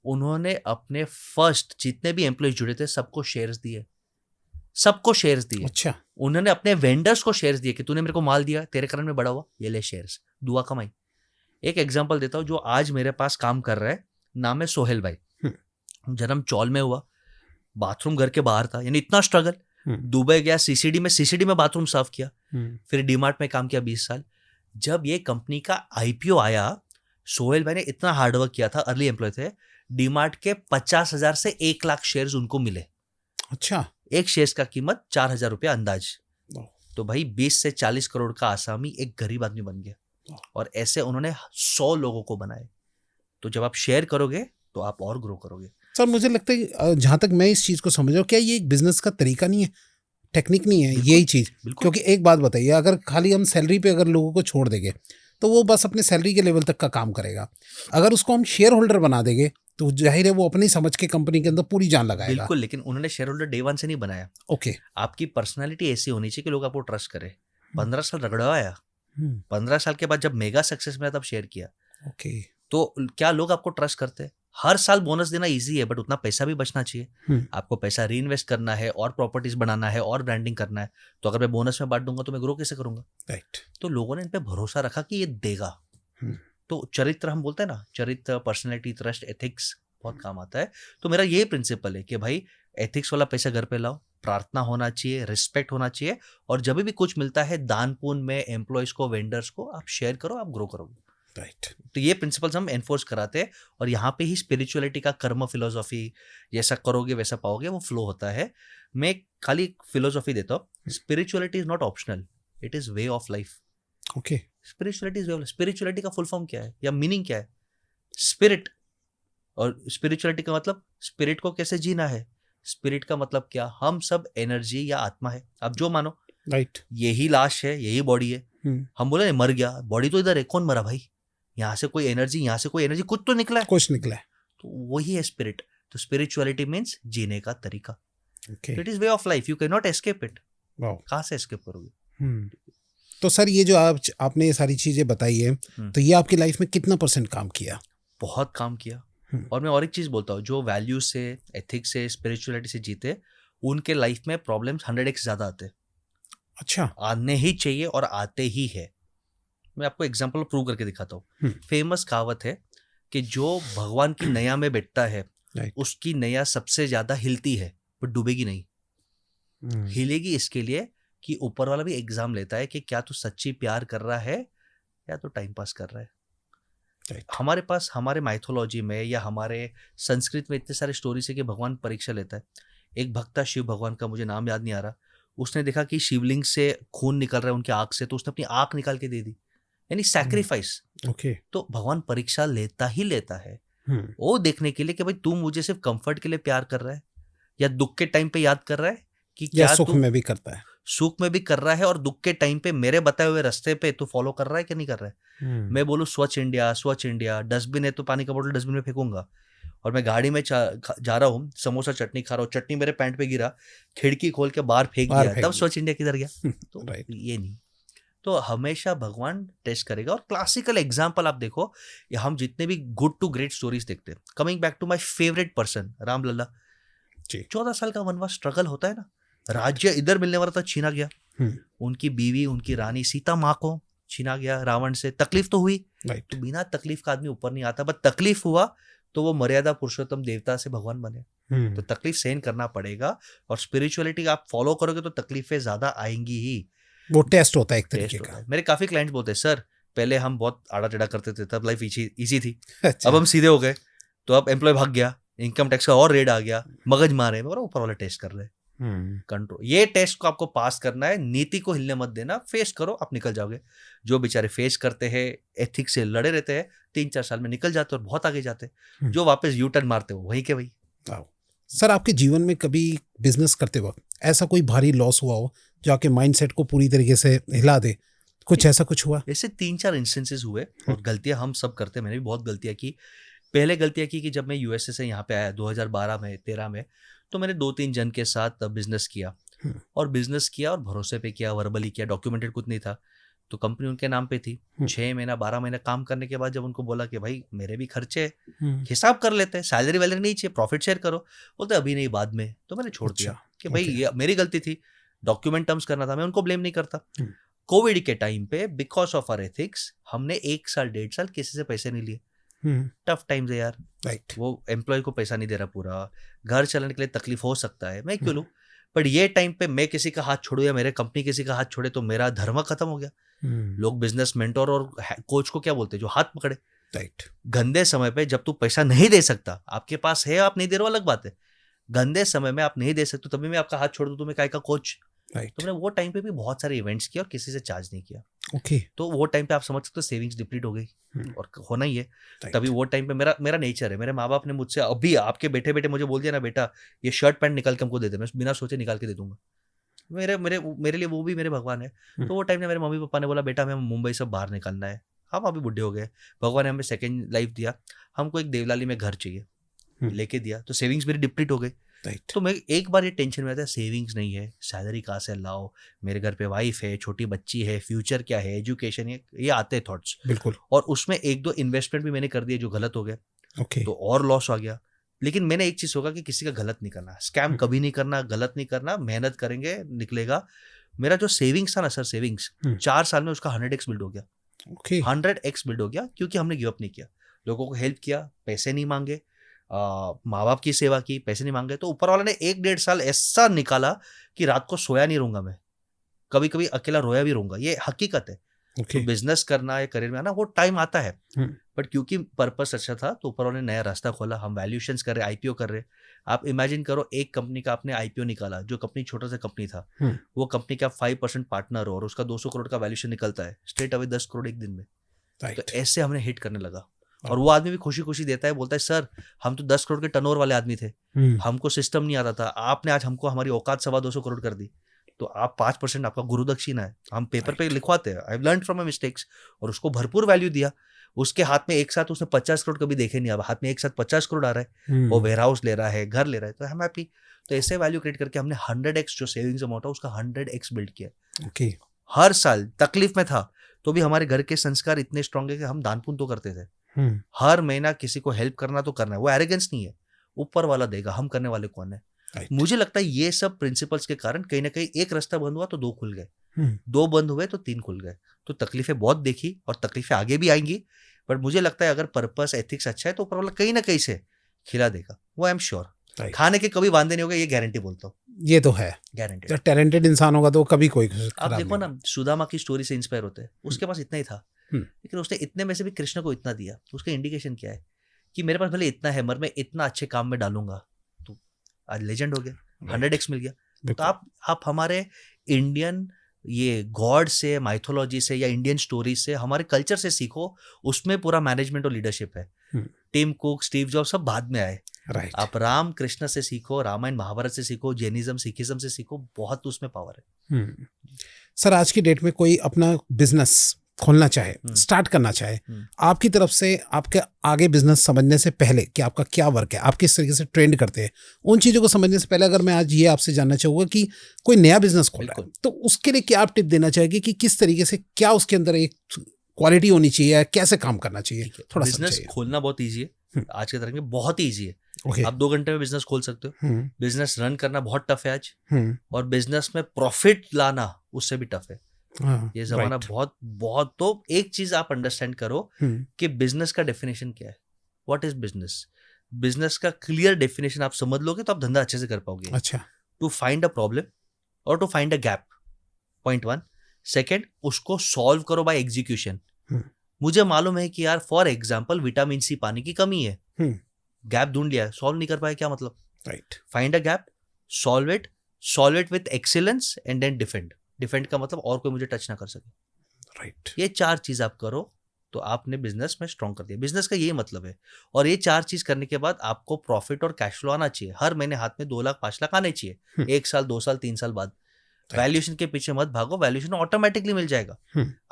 उन्होंने अपने फर्स्ट जितने भी एम्प्लॉय जुड़े थे सबको शेयर्स दिए, सबको शेयर्स दिए। अच्छा, उन्होंने अपने वेंडर्स को शेयर्स दिए कि तूने मेरे को माल दिया, तेरे कारण में बड़ा हुआ, ये ले शेयर्स, दुआ कमाई। एक एग्जांपल देता हूँ, जो आज मेरे पास काम कर रहा है, नाम है सोहेल भाई, जन्म चौल में हुआ, बाथरूम घर के बाहर था, यानी इतना स्ट्रगल, दुबई गया, सीसीडी में बाथरूम साफ किया, फिर डीमार्ट में काम किया 20 साल। जब ये कंपनी का आईपीओ आया, सोहेल भाई ने इतना हार्डवर्क किया था, अर्ली एम्प्लॉय थे, डीमार्ट के 50,000 से 1 लाख शेयर्स उनको मिले। अच्छा, एक शेयर्स का कीमत 4,000 रुपया अंदाज। तो भाई 20 से 40 करोड़ का आसामी एक गरीब आदमी बन गया, और ऐसे उन्होंने 100 लोगों को बनाए। तो जब आप शेयर करोगे तो आप और ग्रो करोगे। सर, मुझे लगता है जहां तक मैं इस चीज को समझ रहा हूँ, क्या ये एक बिजनेस का तरीका नहीं है, टेक्निक नहीं है यही चीज? क्योंकि एक बात बताइए, अगर खाली हम सैलरी पे अगर लोगों को छोड़ देंगे तो वो बस अपने सैलरी के लेवल तक का काम करेगा। अगर उसको हम शेयर होल्डर बना देंगे तो जाहिर है वो अपनी समझ के कंपनी के अंदर पूरी जान लगाएगा। बिल्कुल, लेकिन उन्होंने शेयर होल्डर डे 1 से नहीं बनाया। ओके, आपकी पर्सनालिटी ऐसी होनी चाहिए कि लोग आपको ट्रस्ट करें। 15 साल रगड़वाया, 15 साल के बाद जब मेगा सक्सेस मिला तब शेयर किया। ओके, तो क्या लोग आपको ट्रस्ट करते हैं? हर साल बोनस देना इजी है, बट उतना पैसा भी बचना चाहिए। आपको पैसा री इन्वेस्ट करना है, और प्रॉपर्टीज बनाना है, और ब्रांडिंग करना है। तो अगर मैं बोनस में बांट दूंगा तो मैं ग्रो कैसे करूंगा? राइट। तो लोगों ने इन पे भरोसा रखा कि ये देगा। तो चरित्र, हम बोलते हैं ना, चरित्र, पर्सनैलिटी, ट्रस्ट, एथिक्स बहुत काम आता है। तो मेरा ये प्रिंसिपल है कि भाई एथिक्स वाला पैसा घर पे लाओ, प्रार्थना होना चाहिए, रिस्पेक्ट होना चाहिए, और जब भी कुछ मिलता है दान पुण्य में एम्प्लॉयज को, वेंडर्स को, आप शेयर करो, आप ग्रो करोगे। राइट। तो ये प्रिंसिपल्स हम एनफोर्स कराते हैं, और यहाँ पे ही स्पिरिचुअलिटी का कर्म फिलोसॉफी, जैसा करोगे वैसा पाओगे, वो फ्लो होता है। मैं खाली फिलोसॉफी देता हूँ, spirituality is not optional, it is way of life. Okay. Spirituality is way of, spirituality का फुल फॉर्म क्या है या मीनिंग क्या है? स्पिरिट। और स्पिरिचुअलिटी का मतलब स्पिरिट को कैसे जीना है। स्पिरिट का मतलब क्या, हम सब एनर्जी या आत्मा है, आप जो मानो। राइट। यही लाश है, यही बॉडी है। हम बोले मर गया, बॉडी तो इधर है, कौन मरा भाई? यहाँ से कोई एनर्जी, यहाँ से कोई एनर्जी, कुछ तो निकला है, कुछ निकला है। तो वही है स्पिरिट। तो स्पिरिचुअलिटी मीन्स जीने का तरीका। Okay. It is way of life, you can not escape it. Wow. कहाँ से एस्केप करोगे? तो सर ये जो आपने ये सारी चीजें बताई है, तो ये आपकी लाइफ में कितना % काम किया? बहुत काम किया। और मैं और एक चीज बोलता हूँ, जो वैल्यू से, एथिक्स से, स्पिरिचुअलिटी से जीते, उनके लाइफ में प्रॉब्लम्स 100x ज्यादा आते हैं। अच्छा। आने ही चाहिए और आते ही है। मैं आपको एग्जांपल प्रूव करके दिखाता हूँ। फेमस कहावत है कि जो भगवान की नैया में बैठता है, उसकी नैया सबसे ज्यादा हिलती है पर डूबेगी नहीं। हिलेगी इसके लिए कि ऊपर वाला भी एग्जाम लेता है कि क्या तू सच्ची प्यार कर रहा है या तो टाइम पास कर रहा है। हमारे पास, हमारे माइथोलॉजी में या हमारे संस्कृत में इतने सारे स्टोरीज है कि भगवान परीक्षा लेता है। एक भक्त था शिव भगवान का, मुझे नाम याद नहीं आ रहा, उसने देखा कि शिवलिंग से खून निकल रहा है उनकी आंख से, तो उसने अपनी आंख निकाल के दे दी, यानी सैक्रिफाइस। ओके। तो भगवान परीक्षा लेता ही लेता है, वो देखने के लिए कि भाई तू मुझे सिर्फ कंफर्ट के लिए प्यार कर रहा है या दुख के टाइम पे याद कर रहा है, कि क्या सुख में भी करता है, सुख में भी कर रहा है और दुख के टाइम पे मेरे बताए हुए रास्ते पे तू फॉलो कर रहा है कि नहीं कर रहा है। मैं बोलूँ स्वच्छ इंडिया, स्वच्छ इंडिया, डस्टबिन है तो पानी का बोतल डस्टबिन में फेंकूंगा, और मैं गाड़ी में जा रहा हूँ, समोसा चटनी खा रहा हूँ, चटनी मेरे पैंट पे गिरा, खिड़की खोल के बाहर फेंक दिया, तब स्वच्छ इंडिया किधर गया? तो ये नहीं। तो हमेशा भगवान टेस्ट करेगा। और क्लासिकल एग्जाम्पल आप देखो, हम जितने भी गुड टू ग्रेट स्टोरीज देखते हैं, coming back to my favourite person Ramlala, 14 साल का वनवास स्ट्रगल होता है ना, राज्य इधर मिलने वाला था, छीना गया। उनकी बीवी, उनकी रानी सीता माँ को छीना गया रावण से, तकलीफ तो हुई। तो बिना तकलीफ का आदमी ऊपर नहीं आता, बस तकलीफ हुआ तो वो मर्यादा पुरुषोत्तम देवता से भगवान बने। तो तकलीफ सहन करना पड़ेगा, और स्पिरिचुअलिटी आप फॉलो करोगे तो तकलीफें ज्यादा आएंगी ही। वो टेस्ट होता है एक तरीके का। मेरे काफी क्लाइंट्स बोलते हैं, सर पहले हम बहुत आड़ा टेढ़ा करते थे, तब लाइफ इजी थी, अब हम सीधे हो गए, तो अब एम्प्लॉय भाग गया, इनकम टैक्स का और रेड आ गया, मगज मारे, ऊपर वाला टेस्ट कर रहे हैं। कंट्रोल, ये टेस्ट को आपको पास करना है, नीति को हिलने मत देना, फेस करो, आप निकल जाओगे। जो बेचारे फेस करते हैं, एथिक्स से लड़े रहते हैं, 3-4 साल में निकल जाते और बहुत आगे जाते हैं। जो वापस यू टर्न मारते हो वही के वही। सर आपके जीवन में कभी बिजनेस करते वक्त ऐसा कोई भारी लॉस हुआ हो जो आपके माइंडसेट को पूरी तरीके से हिला दे, कुछ ऐसा कुछ हुआ? ऐसे 3-4 इंस्टेंसेस हुए, और गलतियां हम सब करते हैं, मैंने भी बहुत गलतियां की। पहले गलतियां की कि जब मैं यूएसए से यहाँ पे आया 2012 में 13 में, तो मैंने 2-3 जन के साथ बिजनेस किया, और बिजनेस किया और भरोसे पे किया, वर्बली किया, डॉक्यूमेंटेड कुछ नहीं था। तो कंपनी उनके नाम पे थी। 6 महीना 12 महीना काम करने के बाद जब उनको बोला कि भाई मेरे भी खर्चे, हिसाब कर लेते हैं, सैलरी वैलरी नहीं चाहिए, प्रॉफिट शेयर करो, बोलते अभी नहीं बाद में, तो मैंने छोड़ दिया कि भाई ये मेरी गलती थी, डॉक्यूमेंट टर्म्स करना था, मैं उनको ब्लेम नहीं करता। कोविड के टाइम पे बिकॉज ऑफ आवर एथिक्स हमने 1 साल 1.5 साल किसी से पैसे नहीं लिए। टफ टाइम्स है यार, राइट। वो एम्प्लॉय को पैसा नहीं दे रहा, पूरा घर चलाने के लिए तकलीफ हो सकता है, मैं क्यों लूं? बट ये टाइम पे मैं किसी का हाथ छोड़ू या मेरे कंपनी किसी का हाथ छोड़े तो मेरा धर्म खत्म हो गया। लोग बिजनेस मेंटोर और कोच को क्या बोलते हैं, जो हाथ पकड़े। राइट। गंदे समय पे जब तू पैसा नहीं दे सकता, आपके पास है आप नहीं दे रहे हो अलग बात है, गंदे समय में आप नहीं दे सकते, तभी मैं आपका हाथ छोड़ दूं तो मैं काय का कोच। तो मैंने वो टाइम पे भी बहुत सारे इवेंट्स किए और किसी से चार्ज नहीं किया। तो वो टाइम पे आप समझ सकते हो सेविंग्स डिप्लीट हो गई, और होना ही है। तभी वो टाइम पे मेरा नेचर है, मेरे माँ बाप ने मुझसे अभी आपके बैठे बैठे मुझे बोल दिया ना, बेटा ये शर्ट पैंट निकाल के हमको दे दे, मैं बिना सोचे निकाल के दे दूंगा। मेरे लिए वो भी मेरे भगवान है। तो वो टाइम में मेरे मम्मी पापा ने बोला बेटा हमें मुंबई से बाहर निकलना है, हम अभी बुढ़े हो गए, भगवान ने हमें सेकेंड लाइफ दिया, हमको एक देवलाली में घर चाहिए, लेके दिया, तो सेविंग्स मेरी डिप्लीट हो गई। तो मैं एक बार ये टेंशन में आता है, सेविंग्स नहीं है, सैलरी कहाँ से लाओ, मेरे घर पे वाइफ है, छोटी बच्ची है, फ्यूचर क्या है, एजुकेशन है, ये आते हैं थॉट्स। बिल्कुल। और उसमें 1-2 इन्वेस्टमेंट भी मैंने कर दिए जो गलत हो गया। तो और लॉस आ गया। लेकिन मैंने एक चीज होगा कि किसी का गलत नहीं करना, स्कैम कभी नहीं करना, गलत नहीं करना, मेहनत करेंगे निकलेगा। मेरा जो सेविंग्स था ना सर, सेविंग्स 4 साल में उसका 100x बिल्ड हो गया। 100x बिल्ड हो गया क्योंकि हमने गिव अप नहीं किया, लोगों को हेल्प किया, पैसे नहीं मांगे, माँ बाप की सेवा की, पैसे नहीं मांगे। तो ऊपर वाला ने 1-1.5 साल ऐसा निकाला कि रात को सोया नहीं रहूंगा मैं, कभी कभी अकेला रोया भी रहूंगा, ये हकीकत है। Okay. तो बिजनेस करना या करियर में आना वो टाइम आता है, हम्म। बट क्योंकि पर्पस अच्छा था तो ऊपर वाले ने नया रास्ता खोला, हम वैल्यूएशंस कर रहे, आईपीओ कर रहे। आप इमेजिन करो, एक कंपनी का आपने आईपीओ निकाला, जो कंपनी छोटा सा कंपनी था, वो कंपनी का 5% पार्टनर हो और उसका 200 करोड़ का वैल्यूएशन निकलता है, स्ट्रेट अवे 10 करोड़ एक दिन में। Right. तो ऐसे हमने हिट करने लगा, और वो आदमी भी खुशी खुशी देता है, बोलता है सर हम तो 10 करोड़ के टर्नओवर वाले आदमी थे, हमको सिस्टम नहीं आता था, आपने आज हमको हमारी औकात 225 करोड़ कर दी, तो आप 5% आपका गुरु दक्षिणा है, हम पेपर पे लिखवाते हैं, I have learned from my mistakes, और उसको भरपूर वैल्यू दिया। उसके हाथ में एक साथ उसने 50 करोड़ कभी देखे नहीं, अब हाथ में एक साथ 50 करोड़ आ रहा है, वो वेयर हाउस ले रहा है, घर ले रहा है, तो हम हैप्पी। तो ऐसे वैल्यू क्रिएट करके हमने 100x जो सेविंग्स अमाउंट है उसका 100x बिल्ड किया। Okay. हर साल तकलीफ में था तो भी हमारे घर के संस्कार इतने स्ट्रांग है कि हम दान पुण्य तो करते थे, हर महीना किसी को हेल्प करना तो करना है, वो एरोगेंस नहीं है, ऊपर वाला देगा, हम करने वाले कौन है। Right. मुझे लगता है ये सब प्रिंसिपल्स के कारण कहीं ना कहीं एक रास्ता बंद हुआ तो 2 खुल गए, 2 बंद हुए तो 3 खुल गए। तो तकलीफें बहुत देखी और तकलीफें आगे भी आएंगी, बट मुझे लगता है अगर पर्पस एथिक्स अच्छा है तो ऊपर वाला कहीं ना कहीं से खिला देगा, वो आई एम श्योर। Right. खाने के कभी वांदे नहीं होगा, ये गारंटी बोलता हूँ, ये तो है, गारंटी। जब टैलेंटेड इंसान होगा तो कभी कोई आप देखो ना, सुदामा की स्टोरी से इंस्पायर होते हैं, उसके पास इतना ही था, लेकिन उसने इतने में से भी कृष्ण को इतना दिया, तो उसका इंडिकेशन क्या है कि मेरे पास भले इतना है मगर मैं इतना अच्छे काम में डालूंगा, तो आज लेजेंड हो गया, 100x मिल गया। तो आप हमारे इंडियन ये गॉड से, माइथोलॉजी से या इंडियन स्टोरी से, हमारे कल्चर से सीखो, उसमें पूरा मैनेजमेंट और लीडरशिप है। टिम कुक, स्टीव जॉब सब बाद में आए। Right. आप राम कृष्ण से सीखो, रामायण महाभारत से सीखो, जैनिज्म सिखिज्म से सीखो, बहुत उसमें पावर है। सर आज की डेट में कोई अपना बिजनेस खोलना चाहे, स्टार्ट करना चाहे, आपकी तरफ से आपके आगे बिजनेस समझने से पहले कि आपका क्या वर्क है, आप किस तरीके से ट्रेंड करते हैं, उन चीज़ों को समझने से पहले अगर मैं आज ये आपसे जानना चाहूँगा कि कोई नया बिजनेस खोल रहा है तो उसके लिए क्या आप टिप देना चाहेंगे कि किस तरीके से, क्या उसके अंदर एक क्वालिटी होनी चाहिए, कैसे काम करना चाहिए? थोड़ा बिजनेस खोलना बहुत ईजी है आज के तरह में, बहुत ही ईजी है। Okay. आप 2 घंटे में बिजनेस खोल सकते हो। बिजनेस रन करना बहुत टफ है आज, और बिजनेस में प्रॉफिट लाना उससे भी टफ है। ये जमाना बहुत बहुत। तो एक चीज आप अंडरस्टैंड करो कि बिजनेस का डेफिनेशन क्या है, व्हाट इज बिजनेस। बिजनेस का क्लियर डेफिनेशन आप समझ लोगे तो आप धंधा अच्छे से कर पाओगे। अच्छा, टू फाइंड अ प्रॉब्लम और to find a gap, point 1। Second, उसको सॉल्व करो बाय एग्जीक्यूशन। मुझे मालूम है कि यार फॉर एग्जाम्पल विटामिन सी पानी की कमी है, गैप ढूंढ लिया, सॉल्व नहीं कर पाया, क्या मतलब। Right, find a gap, solve it with excellence and then defend का मतलब और कोई मुझे टच ना कर सके। राइट, ये 4 चीज आप करो तो आपने बिजनेस में स्ट्रॉन्ग कर दिया। बिजनेस का यही मतलब है। और ये 4 चीज करने के बाद आपको प्रॉफिट और कैश फ्लो आना चाहिए। हर महीने हाथ में 2 लाख 5 लाख आने चाहिए, 1 साल 2 साल 3 साल बाद। वैल्यूएशन के पीछे मत भागो, वैल्यूएशन ऑटोमेटिकली मिल जाएगा।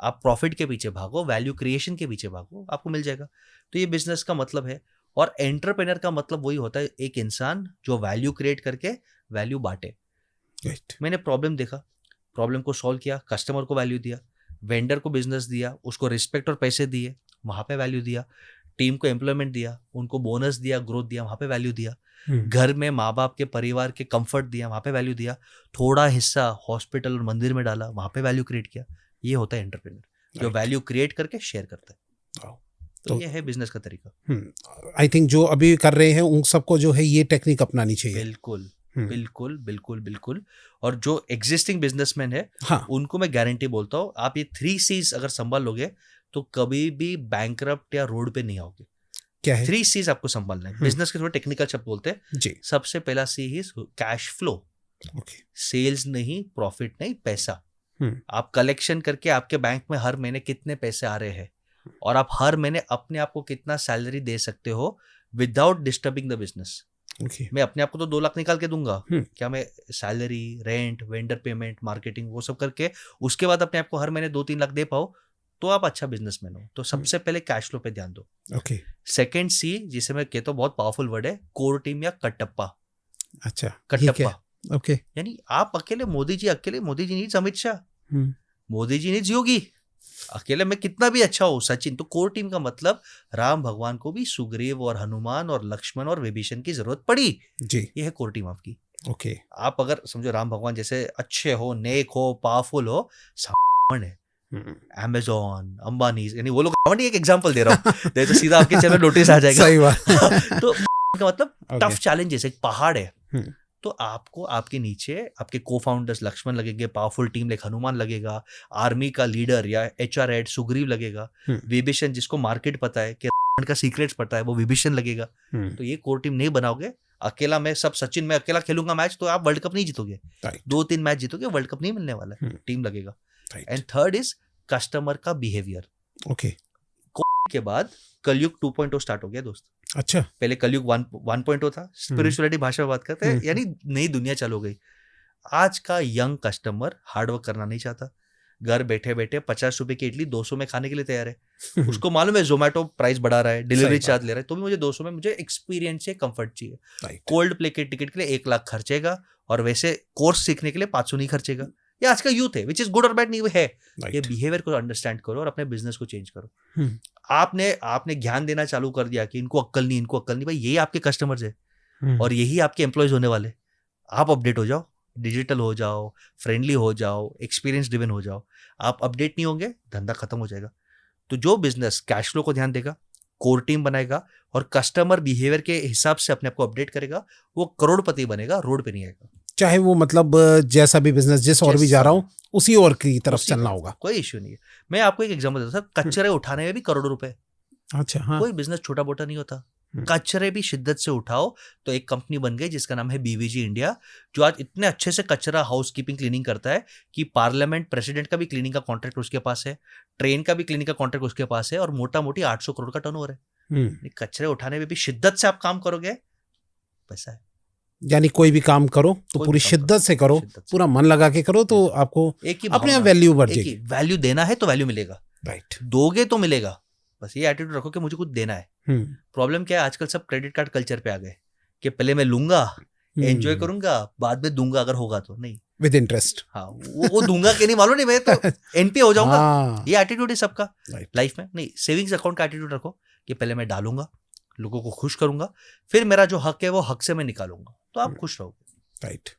आप प्रॉफिट के पीछे भागो, वैल्यू क्रिएशन के पीछे भागो, आपको मिल जाएगा। तो ये बिजनेस का मतलब है। और एंटरप्रेन्योर का मतलब वही होता है, एक इंसान जो वैल्यू क्रिएट करके वैल्यू बांटे। मैंने प्रॉब्लम देखा, प्रॉब्लम को सॉल्व किया, कस्टमर को वैल्यू दिया, वेंडर को बिजनेस दिया, उसको रिस्पेक्ट और पैसे दिए, वहां पे वैल्यू दिया, टीम को एम्प्लॉयमेंट दिया, उनको बोनस दिया, ग्रोथ दिया, वहां पे वैल्यू दिया, घर में माँ बाप के परिवार के कंफर्ट दिया, वहां पे वैल्यू दिया, थोड़ा हिस्सा हॉस्पिटल और मंदिर में डाला, वहां पे वैल्यू क्रिएट किया। ये होता है एंटरप्रेन्योर, जो वैल्यू क्रिएट करके शेयर करता है। तो ये है बिजनेस का तरीका। आई थिंक जो अभी कर रहे हैं उन सबको जो है ये टेक्निक अपनानी चाहिए। बिल्कुल बिल्कुल बिल्कुल बिल्कुल। और जो एग्जिस्टिंग बिजनेसमैन है, हाँ, उनको मैं गारंटी बोलता हूँ, आप ये 3 C's अगर संभाल लोगे तो कभी भी बैंकरप्ट या रोड पे नहीं आओगे। क्या है 3 C's आपको संभालना है। बिजनेस के थोड़े टेक्निकल शब्द बोलते हैं जी। सबसे पहला C is cash flow. Sales नहीं, प्रॉफिट नहीं, पैसा। आप कलेक्शन करके आपके बैंक में हर महीने कितने पैसे आ रहे हैं और आप हर महीने अपने आप को कितना सैलरी दे सकते हो विदाउट डिस्टर्बिंग द बिजनेस। मैं अपने आप को तो 2 लाख निकाल के दूंगा, क्या मैं salary, rent, vendor payment, marketing वो सब करके उसके बाद अपने आप को हर महीने 2-3 लाख दे पाओ तो आप अच्छा बिजनेसमैन हो। तो सबसे पहले कैश फ्लो पे ध्यान दो। सेकेंड C, जिसे मैं कहता हूँ बहुत पावरफुल वर्ड है, कोर टीम या कटप्पा। अच्छा, कटप्पा। ओके, यानी आप अकेले, मोदी जी नीड्स अमित शाह, मोदी जी नीड्स योगी। अकेले में कितना भी अच्छा हो सचिन, तो कोर टीम का मतलब राम भगवान को भी सुग्रीव और हनुमान और लक्ष्मण और विभीषण की जरूरत पड़ी जी। ये है कोर टीम आपकी। ओके, आप अगर समझो राम भगवान जैसे अच्छे हो, नेक हो, पावरफुल हो, सामने है अमेज़न, अंबानी, यानी वो लोग। एक एग्जांपल दे रहा हूँ तो सीधा आपके चैनल में नोटिस आ जाएगा। सही बात। तो का मतलब टफ चैलेंजेस, एक पहाड़ है, तो आपको आपके नीचे आपके को फाउंडर्स लक्ष्मण लगेंगे, पावरफुल टीम लाइक हनुमान लगेगा, आर्मी का लीडर या HR हेड सुग्रीव लगेगा, विभीषण जिसको मार्केट पता है कि का सीक्रेट्स पता है वो विभीषण लगेगा। तो ये कोर टीम नहीं बनाओगे, अकेला मैं सब सचिन मैं अकेला खेलूंगा मैच तो आप वर्ल्ड कप नहीं जीतोगे। 2-3 मैच जीतोगे, वर्ल्ड कप नहीं मिलने वाला है, टीम लगेगा। एंड थर्ड इज कस्टमर का बिहेवियर। ओके, के बाद कलयुग 2.0 स्टार्ट हो गया दोस्त। अच्छा, पहले कलयुग 1.0 था, स्पिरिचुअलिटी भाषा में बात करते हैं, यानी नई दुनिया चालू हो गई। आज का यंग कस्टमर हार्डवर्क करना नहीं चाहता, घर बैठे बैठे 50 रुपए की इडली 200 में खाने के लिए तैयार है। उसको मालूम है जोमेटो प्राइस बढ़ा रहा है, डिलीवरी चार्ज ले रहा है, तो भी मुझे 200 में मुझे एक्सपीरियंस चाहिए, कंफर्ट चाहिए। कोल्ड प्ले के टिकट के लिए 1 लाख खर्चेगा और वैसे कोर्स सीखने के लिए 500 नहीं खर्चेगा। ये आज का यूथ है, विच इज गुड और बैड नहीं है। ये बिहेवियर को अंडरस्टैंड करो और अपने बिजनेस को चेंज करो। आपने ज्ञान देना चालू कर दिया कि इनको अक्कल नहीं, भाई यही आपके कस्टमर्स है और यही आपके एम्प्लॉयज होने वाले। आप अपडेट हो जाओ, डिजिटल हो जाओ, फ्रेंडली हो जाओ, एक्सपीरियंस ड्रिवन हो जाओ। आप अपडेट नहीं होंगे, धंधा खत्म हो जाएगा। तो जो बिजनेस कैश फ्लो को ध्यान देगा, कोर टीम बनाएगा और कस्टमर बिहेवियर के हिसाब से अपने आप को अपडेट करेगा, वो करोड़पति बनेगा, रोड पे नहीं आएगा। चाहे वो मतलब जैसा भी बिजनेस जिस और भी जा रहा हूँ उसी और की तरफ चलना होगा, कोई इश्यू नहीं है। मैं आपको एक एग्जांपल देता हूं, कचरे उठाने में भी करोड़ों रुपए। अच्छा, हाँ। कोई बिजनेस छोटा मोटा नहीं होता, कचरे भी शिद्दत से उठाओ। तो एक कंपनी बन गई जिसका नाम है BVG इंडिया, जो आज इतने अच्छे से कचरा हाउस कीपिंग क्लीनिंग करता है कि पार्लियामेंट प्रेसिडेंट का भी क्लीनिंग का कॉन्ट्रैक्ट उसके पास है, ट्रेन का भी क्लीनिंग का कॉन्ट्रैक्ट उसके पास है और मोटा मोटी 800 करोड़ का टर्नओवर है। कचरे उठाने में भी शिद्दत से आप काम करोगे, पैसा है। यानी कोई भी काम करो तो पूरी शिद्दत से करो, पूरा मन लगा के करो, तो आपको अपने वैल्यू बढ़ जाएगी। वैल्यू देना है तो वैल्यू मिलेगा, राइट, दोगे तो मिलेगा। बस ये एटीट्यूड रखो कि मुझे कुछ देना है। प्रॉब्लम क्या है, आजकल सब क्रेडिट कार्ड कल्चर पे आ गए कि पहले मैं लूंगा, एंजॉय करूंगा, बाद में दूंगा अगर होगा तो, नहीं विद इंटरेस्ट। हाँ, वो दूंगा कि नहीं मालूम नहीं, मैं तो NPA हो जाऊंगा। ये एटीट्यूड है सबका लाइफ में। नहीं, सेविंग्स अकाउंट का एटीट्यूड रखो कि पहले मैं डालूंगा, लोगों को खुश करूंगा, फिर मेरा जो हक है वो हक से मैं निकालूंगा, तो आप खुश रहोगे। राइट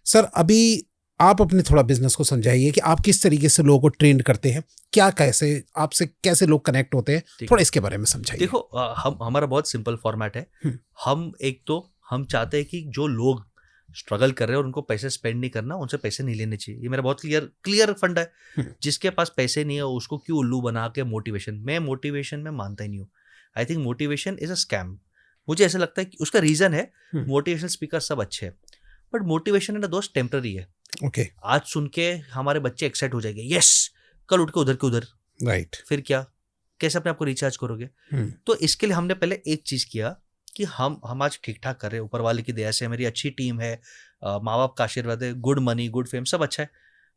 सर, अभी आप अपने थोड़ा बिजनेस को समझाइए कि आप किस तरीके से लोगों को ट्रेन करते हैं, क्या कैसे आपसे कैसे लोग कनेक्ट होते हैं, थोड़ा इसके बारे में समझाइए। देखो, हमारा बहुत सिंपल फॉर्मेट है। हम चाहते हैं कि जो लोग स्ट्रगल कर रहे हैं और उनको पैसे स्पेंड नहीं करना, उनसे पैसे नहीं लेने चाहिए। ये मेरा बहुत क्लियर फंड है। जिसके पास पैसे नहीं है उसको क्यों उल्लू बना के मोटिवेशन में मानता ही नहीं हूँ। I think motivation is a scam. मुझे ऐसा लगता है कि उसका रीजन है, मोटिवेशनल स्पीकर सब अच्छे हैं, बट मोटिवेशन है ना दोस्त, टेम्पररी है। ओके, आज सुन के हमारे बच्चे एक्साइट हो जाएंगे, यस, कल उठ के उधर के उधर, राइट, फिर क्या, कैसे अपने आप को रिचार्ज करोगे? तो इसके लिए हमने पहले एक चीज किया कि हम आज ठीक ठाक कर रहे हैं, ऊपर वाले की दया से, मेरी अच्छी टीम है, माँ बाप का आशीर्वाद है, गुड मनी, गुड फेम, सब अच्छा है।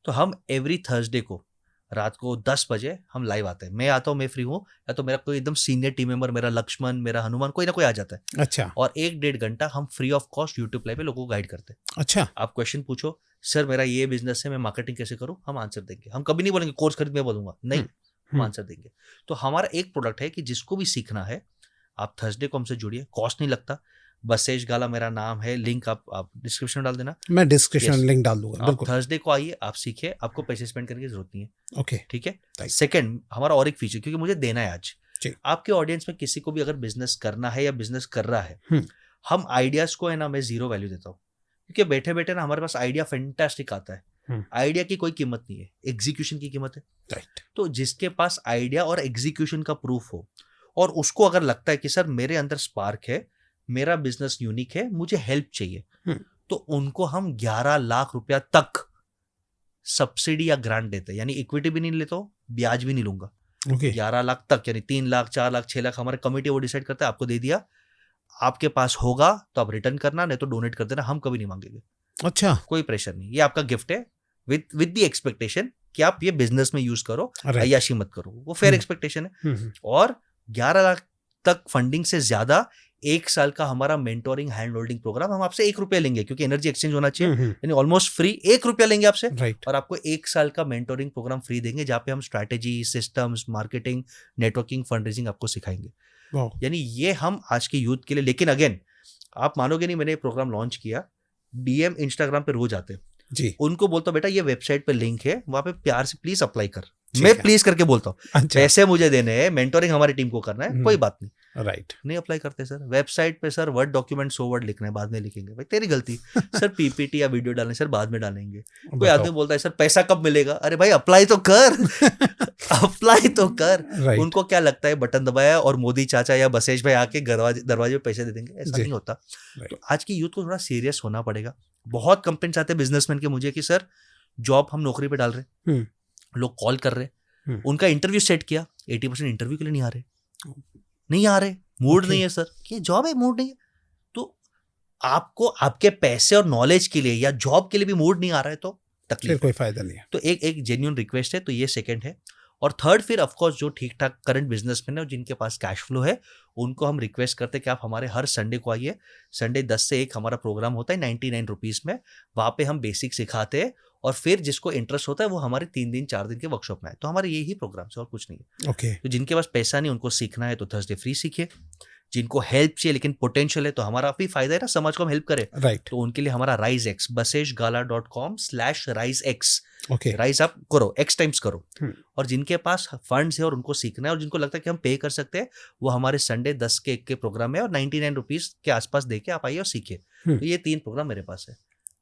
तो हम एवरी थर्सडे को रात को 10 बजे हम लाइव आते हैं। मैं आता हूँ, मैं फ्री हूँ, या तो मेरा कोई एकदम सीनियर टीम मेंबर, मेरा लक्ष्मण, मेरा हनुमान, कोई ना कोई आ जाता है। अच्छा, और 1-1.5 घंटा हम free of cost YouTube live पे लोगों को गाइड करते हैं। अच्छा, आप क्वेश्चन पूछो, सर मेरा ये बिजनेस है, मैं मार्केटिंग कैसे करूँ, हम आंसर देंगे। हम कभी नहीं बोलेंगे कोर्स खरीद मैं बोलूंगा, नहीं, हम आंसर देंगे। तो हमारा एक प्रोडक्ट है कि जिसको भी सीखना है आप थर्सडे को हमसे जुड़िए, कॉस्ट नहीं लगता। बसेश गाला मेरा नाम है, लिंक आप डिस्क्रिप्शन में डाल देना, मैं डिस्क्रिप्शन में लिंक डाल दूंगा। बिल्कुल, थर्सडे को आइए, आप सीखिए, आपको पैसे स्पेंड करने की जरूरत नहीं है। ओके, ठीक है। सेकंड, हमारा और एक फीचर, क्योंकि मुझे देना है आज, आपके ऑडियंस में किसी को भी अगर बिजनेस करना है या बिजनेस कर रहा है, हम आइडियाज को है ना, मैं 0 वैल्यू देता हूँ, क्योंकि बैठे बैठे ना हमारे पास आइडिया फैंटास्टिक आता है। आइडिया की कोई कीमत नहीं है, एग्जीक्यूशन की कीमत है। राइट, तो जिसके पास आइडिया और एग्जीक्यूशन का प्रूफ हो और उसको अगर लगता है कि सर मेरे अंदर स्पार्क है, मेरा बिजनेस यूनिक है, मुझे हेल्प चाहिए, तो उनको हम 11 लाख रुपया तक सब्सिडी या ग्रांट देते हैं। यानी इक्विटी भी नहीं लेता, ब्याज भी नहीं लूंगा। 11 लाख तक, यानी 3 लाख, 4 लाख, 6 लाख, हमारे कमिटी वो डिसाइड करता है। आपको दे दिया, आपके पास होगा तो आप रिटर्न करना, नहीं तो डोनेट कर देना, हम कभी नहीं मांगेंगे। अच्छा, कोई प्रेशर नहीं, ये आपका गिफ्ट है विद द एक्सपेक्टेशन कि आप ये बिजनेस में यूज करो, अय्याशी मत करो, वो फेयर एक्सपेक्टेशन है। और 11 लाख तक फंडिंग से ज्यादा 1 साल का हमारा मेंटोरिंग हैंड होल्डिंग प्रोग्राम, हम आपसे 1 रुपया लेंगे, क्योंकि एनर्जी एक्सचेंज होना चाहिए, यानी ऑलमोस्ट फ्री 1 रुपया लेंगे आपसे, और आपको 1 साल का मेंटोरिंग प्रोग्राम फ्री देंगे, जहाँ पे हम strategy, systems, marketing, networking, fund-raising आपको सिखाएंगे। यानी ये हम आज के यूथ के लिए। लेकिन अगेन आप मानोगे नहीं, मैंने ये प्रोग्राम लॉन्च किया, DM इंस्टाग्राम पे रोज आते हैं, उनको बोलता हूँ बेटा ये वेबसाइट पे लिंक है, वहां पे प्यार से प्लीज अप्लाई कर। मैं प्लीज करके बोलता हूँ, पैसे मुझे देने हैं, मेंटोरिंग हमारी टीम को करना है, कोई बात नहीं। राइट। नहीं अप्लाई करते सर। वेबसाइट पे सर वर्ड डॉक्यूमेंट 100 वर्ड लिखना है, बाद में लिखेंगे, भाई तेरी गलती। सर पीपीटी या वीडियो डालने सर बाद में डालेंगे। कोई आदमी बोलता है सर पैसा कब मिलेगा, अरे भाई अप्लाई तो कर अप्लाई तो कर। Right. उनको क्या लगता है बटन दबाया और मोदी चाचा या बसेश भाई आके दरवाजे पे पैसे दे देंगे, ऐसा नहीं होता। तो आज की यूथ को थोड़ा सीरियस होना पड़ेगा। बहुत कंपनी चाहते हैं बिजनेसमैन के मुझे कि सर जॉब हम नौकरी पे डाल रहे हैं, लोग कॉल कर रहे हैं, उनका इंटरव्यू सेट किया, 80% इंटरव्यू के लिए नहीं आ रहे, मूड नहीं है सर, कि जॉब है मूड नहीं है। तो आपको आपके पैसे और नॉलेज के लिए या जॉब के लिए भी मूड नहीं आ रहा है तो तकलीफ, कोई फायदा नहीं है। तो एक जेन्युइन रिक्वेस्ट है। तो ये सेकंड है। और थर्ड फिर ऑफकोर्स जो ठीक ठाक करंट बिजनेसमैन है और जिनके पास कैश फ्लो है, उनको हम रिक्वेस्ट करते हैं कि आप हमारे हर संडे को आइए। संडे 10 से 1 हमारा प्रोग्राम होता है 99 रुपीज़ में। वहाँ पे हम बेसिक सिखाते हैं और फिर जिसको इंटरेस्ट होता है वो हमारे 3 दिन 4 दिन के वर्कशॉप में है। तो हमारे यही प्रोग्राम है और कुछ नहीं है। ओके। तो जिनके पास पैसा नहीं, उनको सीखना है तो थर्सडे फ्री सीखिए। जिनको हेल्प चाहिए लेकिन पोटेंशियल है, तो हमारा भी फायदा है ना, समाज को हम हेल्प करें। राइट। तो उनके लिए हमारा RiseX baseshgala.com/RiseX, ओके। राइज आप करो, X टाइम्स करो। और जिनके पास फंड्स है और उनको सीखना है और जिनको लगता है कि हम पे कर सकते हैं, वो हमारे संडे 10 के 1 के प्रोग्राम है और 99 रुपीज़ के आसपास दे के आप आइए और सीखिए। तो ये 3 प्रोग्राम मेरे पास है।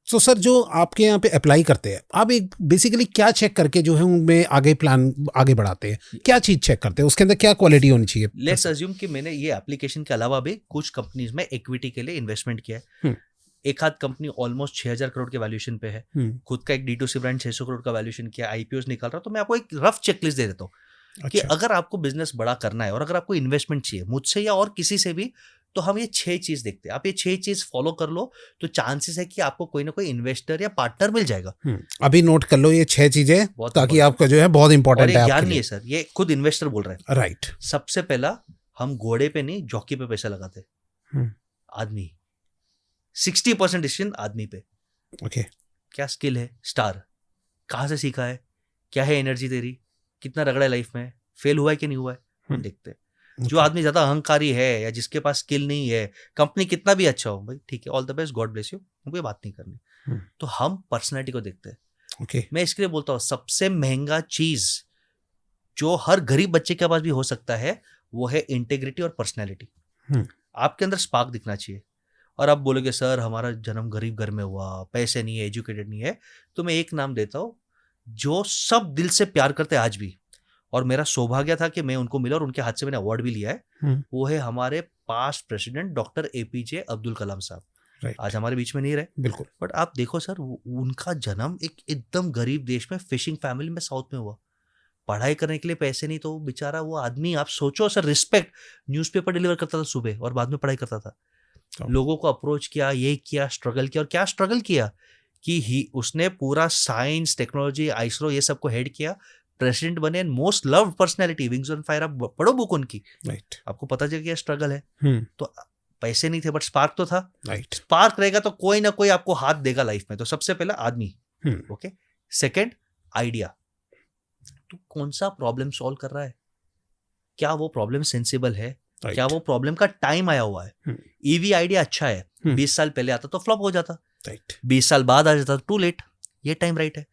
सो सर जो आपके यहाँ पे अप्लाई करते हैं, आप एक बेसिकली क्या चेक करके जो है उनमें आगे बढ़ाते हैं? क्या चीज चेक करते हैं? उसके अंदर क्या क्वालिटी होनी चाहिए? लेट्स अज्यूम कि मैंने ये एप्लीकेशन के अलावा भी कुछ कंपनीज में इक्विटी के लिए इन्वेस्टमेंट किया है। एक आध कंपनी ऑलमोस्ट 6000 करोड़ के वैल्यूएशन पे है। खुद का एक D2C ब्रांड 600 करोड़ का वैल्यूएशन किया, IPOs निकाल रहा। तो मैं आपको एक रफ चेकलिस्ट दे देता हूँ कि अगर आपको बिजनेस बड़ा करना है और अगर आपको इन्वेस्टमेंट चाहिए मुझसे या और किसी से भी, तो हम ये 6 चीज देखते हैं। आप ये 6 चीज फॉलो कर लो तो चांसेस है कि आपको कोई ना कोई इन्वेस्टर या पार्टनर मिल जाएगा। अभी नोट कर लो ये 6 चीजें, ताकि आपका जो है बहुत इंपॉर्टेंट है। ज्ञान नहीं है सर, ये खुद इन्वेस्टर बोल रहे हैं। राइट। सबसे पहला, हम घोड़े पे नहीं जॉकी पे पैसा लगाते। आदमी 60% डिसीजन आदमी पे। ओके। क्या स्किल है, स्टार कहाँ से सीखा है, क्या है एनर्जी तेरी, कितना रगड़ा है लाइफ में, फेल हुआ है कि नहीं हुआ है, हम देखते हैं। जो आदमी ज्यादा अहंकारी है या जिसके पास स्किल नहीं है, कंपनी कितना भी अच्छा हो, भाई ठीक है, all the best, God bless you, मुझे बात नहीं करनी। तो हम पर्सनैलिटी को देखते हैं। ओके। मैं इसके लिए बोलता हूँ सबसे महंगा चीज जो हर गरीब बच्चे के पास भी हो सकता है वो है इंटेग्रिटी और पर्सनैलिटी। आपके अंदर स्पार्क दिखना चाहिए। और आप बोलोगे सर हमारा जन्म गरीब घर में हुआ, पैसे नहीं है, एजुकेटेड नहीं है, तो मैं एक नाम देता हूँ जो सब दिल से प्यार करते आज भी, और मेरा सौभाग्य था कि मैं उनको मिला और उनके हाथ से मैंने अवार्ड भी लिया है। वो है हमारे past president doctor APJ Abdul Kalam sahab. आज हमारे बीच में नहीं रहे, बिल्कुल, बट आप देखो सर उनका जन्म एक एकदम गरीब देश में फिशिंग फैमिली में साउथ में हुआ। पढ़ाई करने के लिए पैसे नहीं, तो बेचारा वो आदमी, आप सोचो सर, रिस्पेक्ट, न्यूज़पेपर डिलीवर करता था सुबह और बाद में पढ़ाई करता था। लोगों को अप्रोच किया, ये किया, स्ट्रगल किया, और क्या स्ट्रगल किया कि उसने पूरा साइंस, टेक्नोलॉजी, ISRO ये सबको हेड किया, प्रेसिडेंट बने, most loved personality, wings on fire. आप पढ़ो बुक उनकी, राइट, आपको पता चल गया स्ट्रगल है। तो पैसे नहीं थे बट स्पार्क तो था। राइट, स्पार्क रहेगा तो कोई ना कोई आपको हाथ देगा लाइफ में। तो सबसे पहला आदमी, ओके। Second, idea. तो कौन सा प्रॉब्लम सॉल्व कर रहा है, क्या वो प्रॉब्लम सेंसिबल है, क्या वो प्रॉब्लम का टाइम आया हुआ है। EV आइडिया अच्छा है, 20 साल पहले आता तो फ्लॉप हो जाता, 20 साल बाद आ जाता टू लेट, ये टाइम राइट है।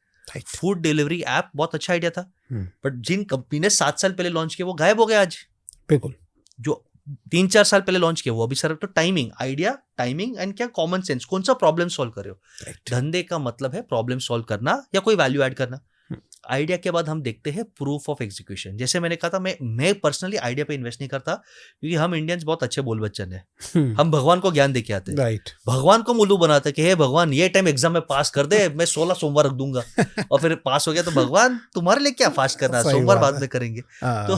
फूड डिलीवरी ऐप बहुत अच्छा आइडिया था, बट जिन कंपनी ने 7 साल पहले लॉन्च किया वो गायब हो गया आज। बिल्कुल। जो 3-4 साल पहले लॉन्च किया वो अभी सर। तो टाइमिंग, आइडिया, टाइमिंग एंड क्या कॉमन सेंस, कौन सा प्रॉब्लम सॉल्व कर रहे हो। धंधे का मतलब है प्रॉब्लम सॉल्व करना या कोई वैल्यू ऐड करना। आइडिया के बाद हम देखते हैं प्रूफ ऑफ एग्जीक्यूशन। जैसे मैंने कहा था, मैं पर्सनली आइडिया पे इन्वेस्ट नहीं करता, क्योंकि हम इंडियंस बहुत अच्छे बोल बच्चन है। हम भगवान को ज्ञान देके आते हैं, राइट। भगवान को मुल्लू बनाते कि हे भगवान ये टाइम एग्जाम में पास कर दे, मैं 16 सोमवार रख दूंगा। और फिर पास हो गया तो भगवान तुम्हारे लिए क्या फास्ट करना, सोमवार बाद में करेंगे। तो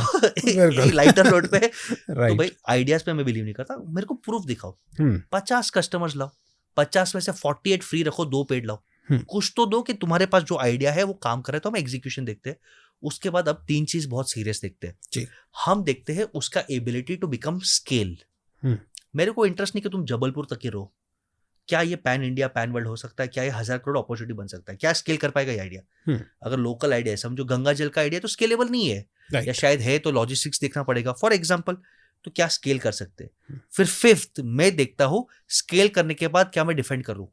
लाइटर नोट पे तो भाई आइडियाज पे मैं बिलीव नहीं करता, मेरे को प्रूफ दिखाओ। 50 कस्टमर्स लाओ, 50 में से 48 फ्री रखो, 2 पेड लाओ, कुछ तो दो कि तुम्हारे पास जो आइडिया है वो काम करे। तो हम एग्जीक्यूशन देखते हैं। उसके बाद अब 3 चीज बहुत सीरियस देखते हैं। हम देखते हैं उसका एबिलिटी टू बिकम स्केल। मेरे को इंटरेस्ट नहीं कि तुम जबलपुर तक ही रहो, क्या ये पैन इंडिया, पैन वर्ल्ड हो सकता है, क्या ये 1000 करोड़ अपॉर्चुनिटी बन सकता है, क्या स्केल कर पाएगा ये आइडिया। अगर लोकल आइडिया है, समझो गंगा जल का आइडिया, तो स्केलेबल नहीं है, या शायद है तो लॉजिस्टिक्स देखना पड़ेगा फॉर एग्जाम्पल। तो क्या स्केल कर सकते हैं। फिर 5th मैं देखता हूं स्केल करने के बाद क्या मैं डिफेंड करूं,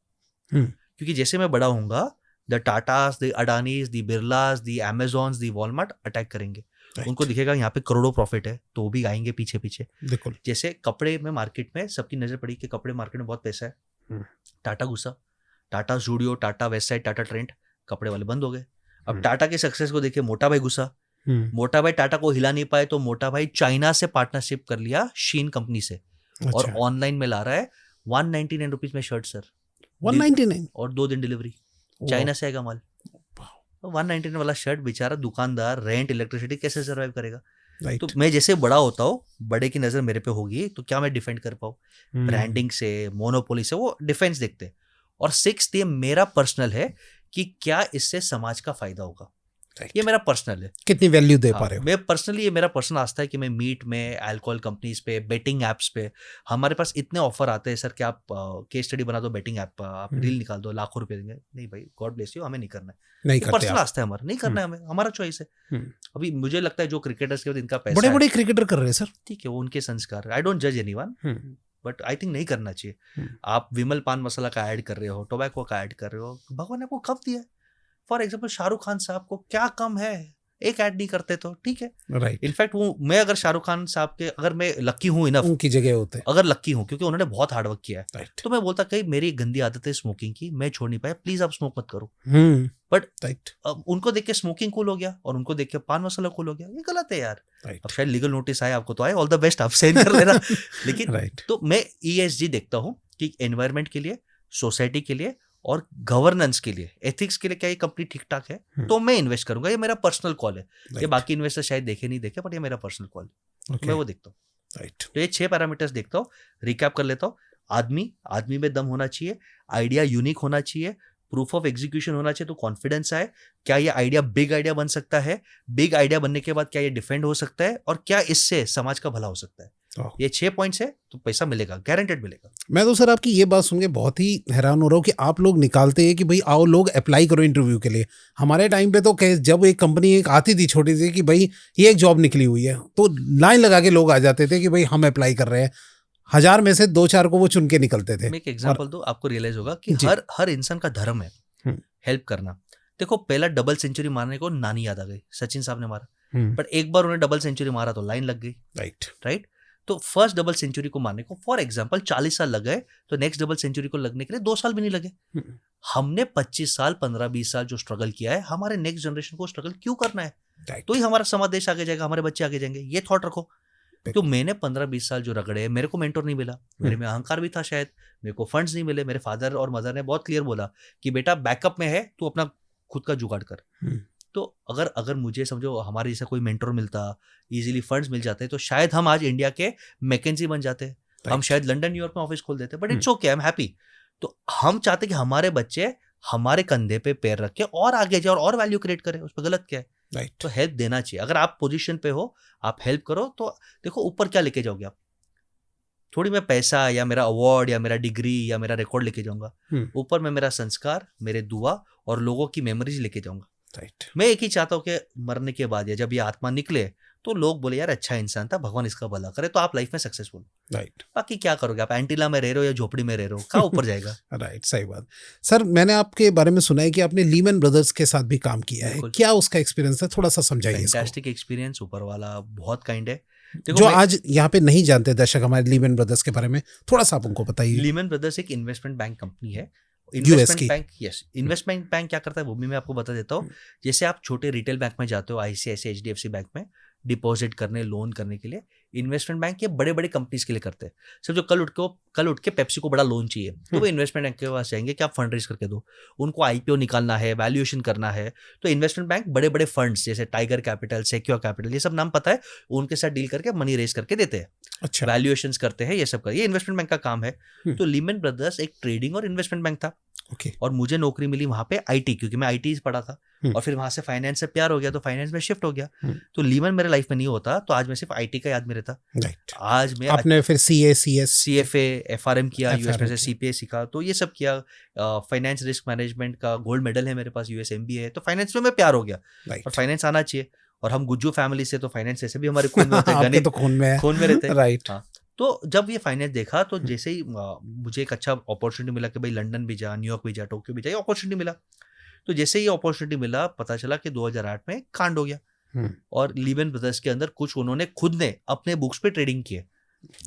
क्योंकि जैसे मैं बड़ा होऊंगा, the Tatas, the Adanis, the Birlas, the Amazons, the Walmart attack करेंगे। उनको दिखेगा यहाँ पे करोड़ों प्रॉफिट है तो वो भी आएंगे पीछे पीछे। बिल्कुल। जैसे कपड़े में मार्केट में सबकी नजर पड़ी कि कपड़े मार्केट में बहुत पैसा है, टाटा घुसा, Tata studio, Tata Westside, Tata trend, कपड़े वाले बंद हो गए। अब टाटा के सक्सेस को देखिए, मोटा भाई घुसा, मोटा भाई टाटा को हिला नहीं पाए तो मोटा भाई चाइना से पार्टनरशिप कर लिया शीन कंपनी से, और ऑनलाइन में ला रहा है 199 रुपीज में शर्ट सर, 199 और 2 दिन डिलीवरी, चाइना से आएगा माल। 199 वाला शर्ट बेचारा दुकानदार रेंट इलेक्ट्रिसिटी कैसे सर्वाइव करेगा? तो मैं जैसे बड़ा होता हूँ, बड़े की नजर मेरे पे होगी तो क्या मैं डिफेंड कर पाऊँ? ब्रांडिंग से, मोनोपोली से, वो डिफेंस देखते हैं। और 6th ये मेरा पर्सनल है कि क्या इससे समाज का फायदा होगा, ये मेरा पर्सनल है। कितनी वैल्यू दे पा रहे हो? मैं पर्सनली, ये मेरा पर्सनल आस्था है कि मैं मीट में, अल्कोहल कंपनीज पे, बेटिंग एप्स पे, हमारे पास इतने ऑफर आते हैं सर कि आप केस स्टडी बना दो बेटिंग ऐप पर, आप रील निकाल दो, लाखों रुपए देंगे। नहीं भाई, गॉड ब्लेस यू, हमें नहीं करना है, नहीं करते, पर्सनल आस्था है हमारा, नहीं करना है हमें, हमारा चॉइस है। अभी मुझे लगता है जो क्रिकेटर्स के बाद इनका पैसा, बड़े बड़े क्रिकेटर कर रहे हैं सर, ठीक है, वो उनके संस्कार, आई डोंट जज एनीवन, बट आई थिंक नहीं करना चाहिए। आप विमल पान मसाला का ऐड कर रहे हो, टोबैको का ऐड कर रहे हो, भगवान ने आपको कब दिया? फॉर एग्जाम्पल शाहरुख खान साहब को क्या कम है, एक ऐड नहीं करते तो ठीक है, राइट। इनफैक्ट वो, मैं अगर शाहरुख खान साहब के, अगर मैं लक्की हूँ इनफ, उनकी जगह होते हैं, अगर लक्की हूँ क्योंकि उन्होंने बहुत हार्ड वर्क किया है, राइट, तो मैं बोलता कहीं मेरी गंदी आदत है स्मोकिंग की, मैं छोड़ नहीं पाया, प्लीज आप स्मोक मत करो। बट राइट, उनको देख के स्मोकिंग कूल हो गया और उनको देख के पान मसाला कूल हो गया, ये गलत है यार। राइट, अब शायद लीगल नोटिस आए, आपको तो आए, ऑल द बेस्ट, आप साइन कर लेना। लेकिन राइट, तो मैं ESG देखता हूँ कि एनवायरमेंट के लिए, सोसाइटी के लिए और गवर्नेंस के लिए, एथिक्स के लिए क्या ये कंपनी ठीक ठाक है, तो मैं इन्वेस्ट करूंगा। ये मेरा पर्सनल कॉल है, ये बाकी इन्वेस्टर शायद देखे नहीं देखे, बट ये मेरा पर्सनल कॉल है, मैं वो देखता हूँ। राइट, तो ये 6 पैरामीटर्स देखता हूँ, रिकैप कर लेता हूँ। आदमी में दम होना चाहिए, आइडिया यूनिक होना चाहिए, प्रूफ ऑफ एग्जीक्यूशन होना चाहिए, तो कॉन्फिडेंस आए, क्या ये आइडिया बिग आइडिया बन सकता है, बिग आइडिया बनने के बाद क्या ये डिफेंड हो सकता है, और क्या इससे समाज का भला हो सकता है। ये 6 पॉइंट्स है तो पैसा मिलेगा, गारंटेड मिलेगा। मैं तो सर आपकी ये बात सुन के बहुत ही हैरान हो रहा हूँ कि आप लोग निकालते हैं कि भाई आओ लोग अप्लाई करो इंटरव्यू के लिए। हमारे टाइम पे तो जब एक कंपनी एक आती थी छोटी सी कि भाई ये एक जॉब निकली हुई है, तो लाइन लगा के लोग आ जाते थे कि भाई हम अप्लाई कर रहे हैं, 1000 में से 2-4 को वो चुन के निकलते थे। मैं एक एग्जांपल दूं, आपको रियलाइज होगा कि हर इंसान का धर्म है हेल्प करना। देखो, पहला डबल सेंचुरी मारने को नानी याद आ गई, सचिन साहब ने मारा, बट एक बार उन्हें डबल सेंचुरी मारा तो लाइन लग गई। राइट। तो फर्स्ट डबल सेंचुरी को मारने को फॉर एग्जांपल 40 साल लग गए, तो नेक्स्ट डबल सेंचुरी को लगने के लिए 2 साल भी नहीं लगे। हमने 25 साल 15-20 साल जो स्ट्रगल किया है, हमारे नेक्स्ट जनरेशन को स्ट्रगल क्यों करना है? तो ही हमारा समाज देश आगे जाएगा, हमारे बच्चे आगे जाएंगे, ये थॉट रखो। तो मैंने 15-20 साल जो रगड़े, मेरे को मेंटोर नहीं मिला, मेरे में अहंकार भी था शायद, मेरे को फंड्स नहीं मिले। मेरे फादर और मदर ने बहुत क्लियर बोला कि बेटा बैकअप में है, तू अपना खुद का जुगाड़ कर। तो अगर मुझे समझो हमारे जैसा कोई मेंटोर मिलता, इजीली फंड्स मिल जाते, तो शायद हम आज इंडिया के मैकेंजी बन जाते, हम शायद लंदन न्यूयॉर्क में ऑफिस खोल देते, but it's okay, I am happy. तो हम चाहते कि हमारे बच्चे हमारे कंधे पे पैर रख के और आगे जाए और वैल्यू क्रिएट करें, उस पर गलत क्या है? तो हेल्प देना चाहिए। अगर आप पोजीशन पे हो, आप हेल्प करो, तो देखो ऊपर क्या लेके जाओगे आप? थोड़ी मैं पैसा या मेरा अवार्ड या मेरा डिग्री या मेरा रिकॉर्ड लेके जाऊंगा, ऊपर मैं मेरा संस्कार, मेरे दुआ और लोगों की मेमोरीज लेके जाऊंगा। मैं एक ही चाहता हूँ कि मरने के बाद या जब ये आत्मा निकले तो लोग बोले यार अच्छा इंसान था, भगवान इसका भला करे, तो आप लाइफ में सक्सेसफुल। बाकी क्या करोगे आप? एंटीला में रह रहे हो या झोपड़ी में रह रहे हो, कहाँ ऊपर जाएगा? सही बात। सर, मैंने आपके बारे में सुना है कि आपने लीमन ब्रदर्स के साथ भी काम किया है, क्या उसका एक्सपीरियंस है? थोड़ा सा समझाइए। फैंटास्टिक एक्सपीरियंस, ऊपर वाला बहुत काइंड है। जो आज यहाँ पे नहीं जानते दर्शक हमारे लीमन ब्रदर्स के बारे में, थोड़ा सा आप उनको बताइए। लीमन ब्रदर्स एक इन्वेस्टमेंट बैंक कंपनी है, investment bank. Yes, investment bank क्या करता है वो भी मैं आपको बता देता हूँ। जैसे आप छोटे रिटेल बैंक में जाते हो, ICICI, HDFC बैंक में डिपॉजिट करने, लोन करने के लिए, इन्वेस्टमेंट बैंक ये बड़े बड़े कंपनीज के लिए करते हैं। सिर्फ जो कल उठ के पेप्सी को बड़ा लोन चाहिए, तो वो इन्वेस्टमेंट बैंक के पास जाएंगे कि आप फंड रेज करके दो। उनको IPO निकालना है, वैल्यूएशन करना है, तो इन्वेस्टमेंट बैंक बड़े बड़े फंड्स जैसे टाइगर कैपिटल, सिक्योर कैपिटल, ये सब नाम पता है, उनके साथ डील करके मनी रेज करके देते हैं। अच्छा, वैल्यूएशंस करते हैं, ये सब ये इन्वेस्टमेंट बैंक का काम है। तो लीमन ब्रदर्स एक ट्रेडिंग और इन्वेस्टमेंट बैंक था। और मुझे नौकरी मिली वहां पे IT, क्योंकि मैं IT पढ़ा था, और फिर वहां से फाइनेंस से प्यार हो गया, तो फाइनेंस में शिफ्ट हो गया। तो लीमन मेरे लाइफ में नहीं होता तो आज मैं सिर्फ IT का याद में रहता। आज मैं आपने फिर CA, CS, CFA, FRM किया, US में से CPA सीखा, तो ये सब किया। फाइनेंस रिस्क मैनेजमेंट का गोल्ड मेडल है मेरे पास, US MBA है, तो फाइनेंस में मैं प्यार हो गया। और फाइनेंस आना चाहिए, और हम गुज्जू फैमिली से, तो फाइनेंस ऐसे भी हमारे खून में होते हैं, तो खून में रहते हैं। राइट। तो जब ये फाइनेंस देखा, तो जैसे ही मुझे एक अच्छा अपॉर्चुनिटी मिला कि भाई लंदन भी जा, न्यूयॉर्क भी जा, टोक्यो भी जा, ये अपॉर्चुनिटी मिला। तो जैसे ही अपॉर्चुनिटी मिला, पता चला कि 2008 में कांड हो गया। और लीमन ब्रदर्स के अंदर कुछ उन्होंने खुद ने अपने बुक्स पे ट्रेडिंग की है।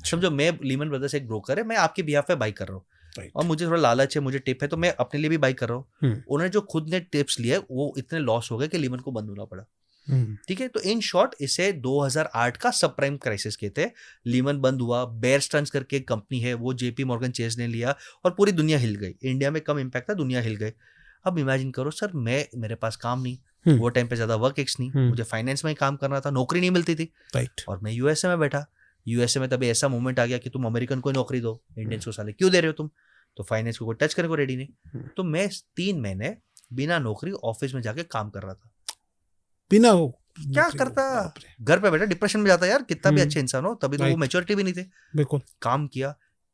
समझो मैं लीमन ब्रदर्स एक ब्रोकर है, मैं आपके बिहाफ पे बाई कर रहा हूँ और मुझे थोड़ा लालच है, मुझे टिप है, तो मैं अपने लिए भी बाई कर रहा हूँ। उन्होंने जो खुद ने टिप्स लिए वो इतने लॉस हो गए कि लीमन को बंद होना पड़ा। ठीक है, तो इन शॉर्ट इसे 2008 का सब प्राइम क्राइसिस कहते हैं। लीमन बंद हुआ, बेयर स्टर्न्स करके एक कंपनी है वो जेपी मॉर्गन चेस ने लिया और पूरी दुनिया हिल गई। इंडिया में कम इम्पैक्ट था, दुनिया हिल गई। अब इमेजिन करो सर, मेरे पास काम नहीं, वो टाइम पे ज्यादा वर्क एक्स नहीं, मुझे फाइनेंस में ही काम करना था, नौकरी नहीं मिलती थी, और मैं यूएसए में बैठा। यूएसए में तभी ऐसा मूवमेंट आ गया कि तुम अमेरिकन को नौकरी दो, इंडियंस को साले क्यों दे रहे हो तुम, तो फाइनेंस को कोई टच करने को रेडी नहीं। तो मैं 3 महीने बिना नौकरी ऑफिस में जाके काम कर रहा था। बिना क्या करता, घर पे बैठा डिप्रेशन में जाता यार, कितना भी अच्छे इंसान हो, तभी तो वो मैच्योरिटी भी नहीं थे। बिल्कुल काम किया,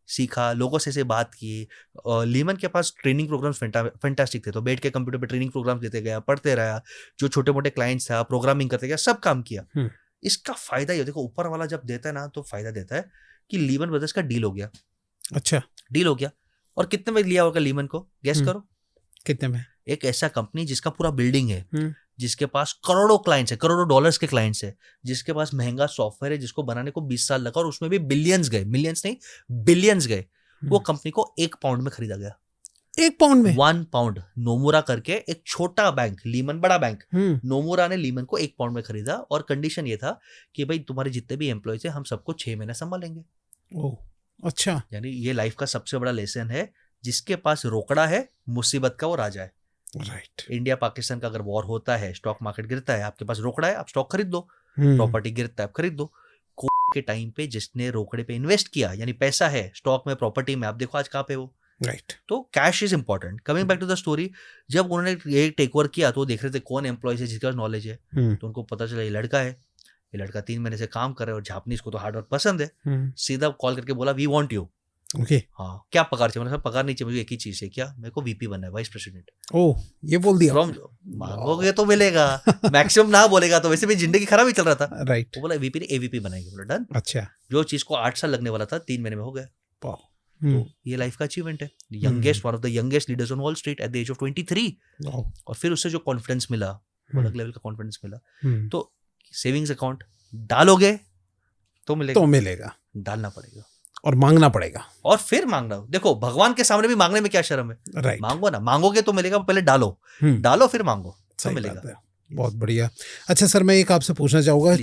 सीखा, लोगों से बात की। लीमन के पास ट्रेनिंग प्रोग्राम्स फैंटास्टिक थे, तो बैठ के कंप्यूटर पे ट्रेनिंग प्रोग्राम्स देते गया, पढ़ते रहा, जो छोटे मोटे क्लाइंट्स था प्रोग्रामिंग करते गया, सब काम किया। इसका फायदा ये देखो, ऊपर वाला जब देता है ना तो फायदा देता है कि लीमन ब्रदर्स का डील हो गया। अच्छा, डील हो गया। और कितने में लिया होगा लीमन को, गेस करो कितने में? एक ऐसा कंपनी जिसका पूरा बिल्डिंग है, जिसके पास करोड़ों क्लाइंट्स है, करोड़ों डॉलर्स के क्लाइंट्स है, जिसके पास महंगा सॉफ्टवेयर है, जिसको बनाने को 20 साल लगा और उसमें भी बिलियंस गए, मिलियंस नहीं बिलियंस गए। वो कंपनी को 1 पाउंड में खरीदा गया। 1 पाउंड में? 1 पाउंड। नोमुरा करके एक छोटा बैंक, लीमन बड़ा बैंक, नोमुरा ने लीमन को 1 पाउंड में खरीदा और कंडीशन ये था कि भाई तुम्हारे जितने भी एम्प्लॉयज है हम सबको 6 महीने संभालेंगे। ओह अच्छा, यानी ये लाइफ का सबसे बड़ा लेसन है, जिसके पास रोकड़ा है मुसीबत का वो राजा है। राइट। इंडिया पाकिस्तान का अगर वॉर होता है, स्टॉक मार्केट गिरता है, आपके पास रोकड़ा है, आप स्टॉक खरीद दो, प्रॉपर्टी गिरता है आप खरीद दो। कोविड के टाइम पे जिसने रोकड़े पे इन्वेस्ट किया, यानी पैसा है स्टॉक में, प्रॉपर्टी में, आप देखो आज कहाँ पे वो। राइट। तो cash is important. Coming back to the story, जब उन्होंने ये टेक ओवर किया तो देख रहे थे कौन एम्प्लॉयज है जिसका नॉलेज है, तो उनको पता चला ये लड़का है, ये लड़का 3 महीने से काम कर रहा है और जापानीज को तो हार्ड वर्क पसंद है। सीधा कॉल करके बोला वी वांट यू। ओके हाँ, क्या पगार चाहिए? मैंने कहा पगार नहीं चाहिए मुझे, एक ही चीज है। क्या? मेरे को वीपी बनना है, वाइस प्रेसिडेंट। ओह ये बोल दिया। मांगोगे तो मिलेगा, मैक्सिमम ना बोलेगा तो वैसे भी जिंदगी खराब ही चल रहा था। राइट। तो बोला वीपी नहीं एवीपी बनाएंगे। बोला डन। अच्छा। जो चीज को 8 साल लगने वाला था 3 महीने में हो गया। तो ये लाइफ का अचीवमेंट है। Youngest, one of the youngest leaders on Wall Street at the age of 23। और फिर उससे जो कॉन्फिडेंस मिला, अलग लेवल का कॉन्फिडेंस मिला। तो सेविंग्स अकाउंट डालोगे तो मिलेगा, डालना पड़ेगा और मांगना पड़ेगा, और फिर मांगना। देखो भगवान के सामने भी मांगने में क्या शर्म है? राइट। मांगो ना, मांगोगे तो मिलेगा, पहले डालो फिर मांगो तो मिलेगा। बहुत बढ़िया। अच्छा सर, मैं एक आपसे पूछना चाहूँगा,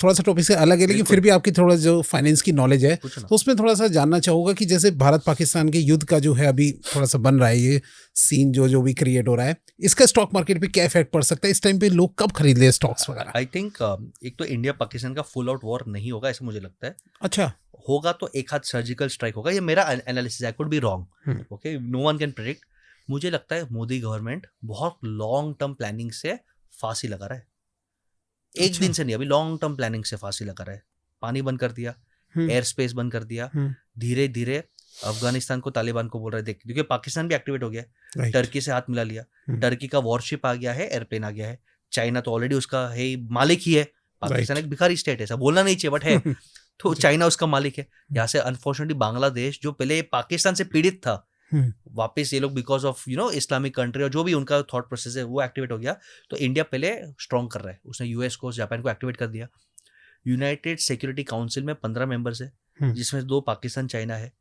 थोड़ा सा टॉपिक से अलग है लेकिन फिर भी आपकी थोड़ा जो फाइनेंस की नॉलेज है तो उसमें थोड़ा सा जानना चाहूँगा कि जैसे भारत पाकिस्तान के युद्ध का जो है अभी थोड़ा सा बन रहा है, ये सीन जो भी क्रिएट हो रहा है, इसका स्टॉक मार्केट पे क्या इफेक्ट पड़ सकता है? इस टाइम पे लोग कब खरीद ले स्टॉक्स वगैरह? आई थिंक एक तो इंडिया पाकिस्तान का फुल आउट वॉर नहीं होगा ऐसा मुझे लगता है। अच्छा। होगा तो एक हाथ सर्जिकल स्ट्राइक होगा, ये मेरा analysis, I could be wrong, okay, no one can predict. मुझे लगता है मोदी गवर्नमेंट बहुत लॉन्ग टर्म प्लानिंग से फांसी लगा रहा है। एक दिन से नहीं, अभी लॉन्ग टर्म प्लानिंग से फांसी लगा रहा है। पानी बंद कर दिया, एयर स्पेस बंद कर दिया, धीरे धीरे अफगानिस्तान को, तालिबान को बोल रहे हैं देखिए पाकिस्तान भी एक्टिवेट हो गया, टर्की से हाथ मिला लिया, टर्की का वॉरशिप आ गया है, एयरप्लेन आ गया है, चाइना तो ऑलरेडी उसका है मालिक ही है, पाकिस्तान एक भिखारी स्टेट है, ऐसा बोलना नहीं चाहिए बट है तो चाइना उसका मालिक है। यहाँ से अनफॉर्चुनेटली बांग्लादेश जो पहले पाकिस्तान से पीड़ित था, वापस ये लोग बिकॉज ऑफ इस्लामिक कंट्री और जो भी उनका थॉट प्रोसेस है वो एक्टिवेट हो गया। तो इंडिया पहले स्ट्रॉन्ग कर रहा है, उसने यूएस को, जापान को एक्टिवेट कर दिया। यूनाइटेड सिक्योरिटी काउंसिल में 15 मेंबर्स है, जिसमें 2 पाकिस्तान चाइना है,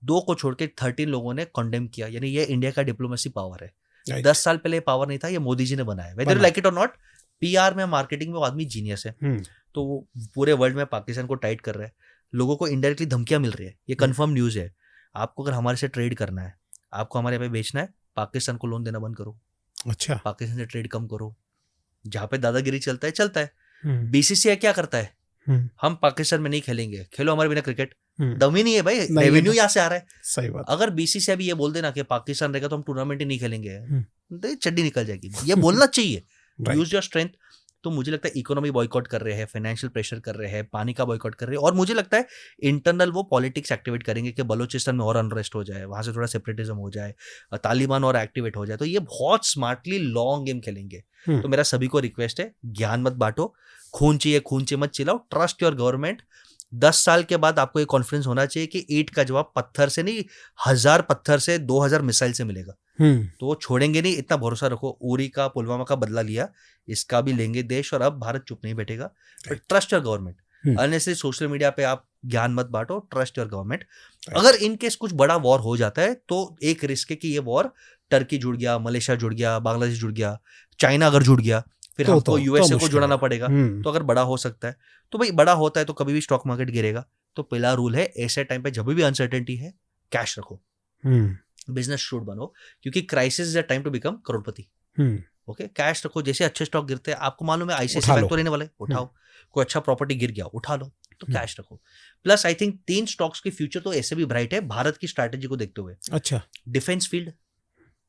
2 को छोड़ के 13 लोगों ने कंडेम किया, यानी ये इंडिया का डिप्लोमेसी पावर है। 10 साल पहले पावर नहीं था, ये मोदी जी ने बनाया। वेदर लाइक इट और नॉट, पीआर में, मार्केटिंग में वो आदमी जीनियस है। तो वो पूरे वर्ल्ड में पाकिस्तान को टाइट कर रहा है, लोगों को इनडायरेक्टली धमकियां मिल रही है, ये कंफर्म न्यूज़ है। आपको अगर हमारे से ट्रेड करना है, आपको हमारे यहाँ पे बेचना है, पाकिस्तान को लोन देना बंद करो। अच्छा। पाकिस्तान से ट्रेड कम करो, जहाँ पे दादागिरी चलता है। बीसीसीआई क्या करता है? हम पाकिस्तान में नहीं खेलेंगे, खेलो हमारे बिना क्रिकेट, दम ही नहीं है भाई, रेवेन्यू यहाँ से आ रहा है। सही बात। अगर बीसीसीआई भी ये बोल देना कि पाकिस्तान रहेगा तो हम टूर्नामेंट ही नहीं खेलेंगे, तो चड्डी निकल जाएगी। ये बोलना चाहिए, यूज योर स्ट्रेंथ। तो मुझे लगता है इकोनॉमी बॉयकॉट कर रहे हैं, फाइनेंशियल प्रेशर कर रहे हैं, पानी का बॉयकॉट कर रहे हैं, और मुझे लगता है इंटरनल वो पॉलिटिक्स एक्टिवेट करेंगे कि बलोचिस्तान में और अनरेस्ट हो जाए, वहां से थोड़ा सेपरेटिज्म हो जाए, तालिबान और एक्टिवेट हो जाए। तो ये बहुत स्मार्टली लॉन्ग गेम खेलेंगे। तो मेरा सभी को रिक्वेस्ट है, ज्ञान मत बांटो, खून चाहिए मत चिल्लाओ, ट्रस्ट योर गवर्नमेंट। 10 साल के बाद आपको ये कॉन्फिडेंस होना चाहिए कि ईंट का जवाब पत्थर से नहीं, 1000 पत्थर से, 2000 मिसाइल से मिलेगा। तो वो छोड़ेंगे नहीं, इतना भरोसा रखो। उरी का, पुलवामा का बदला लिया, इसका भी लेंगे देश, और अब भारत चुप नहीं बैठेगा। But trust your government. Unnecessary social media पे आप ज्ञान मत बांटो, ट्रस्ट योर गवर्नमेंट। अगर इन केस कुछ बड़ा वॉर हो जाता है तो एक रिस्क है कि ये वॉर टर्की जुड़ गया, मलेशिया जुड़ गया, बांग्लादेश जुड़ गया, चाइना अगर जुड़ गया, फिर हमको यूएसए को जुड़ाना पड़ेगा। तो अगर बड़ा हो सकता है तो भाई बड़ा होता है तो कभी भी स्टॉक मार्केट गिरेगा। तो पहला रूल है, ऐसे टाइम पे जब भी अनसर्टेनिटी है, कैश रखो, बिजनेस शूट बनो, क्योंकि crisis is a time to become करोड़पति। ओके, कैश रखो। जैसे अच्छे स्टॉक गिरते हैं, आपको मालूम है आईसीआईसीआई बैंक तो रहने वाला है, उठाओ। कोई अच्छा प्रॉपर्टी गिर गया, उठा लो, तो कैश रखो। प्लस आई थिंक 3 स्टॉक्स के फ्यूचर तो ऐसे भी ब्राइट है भारत की स्ट्रैटेजी को देखते हुए। अच्छा, डिफेंस फील्ड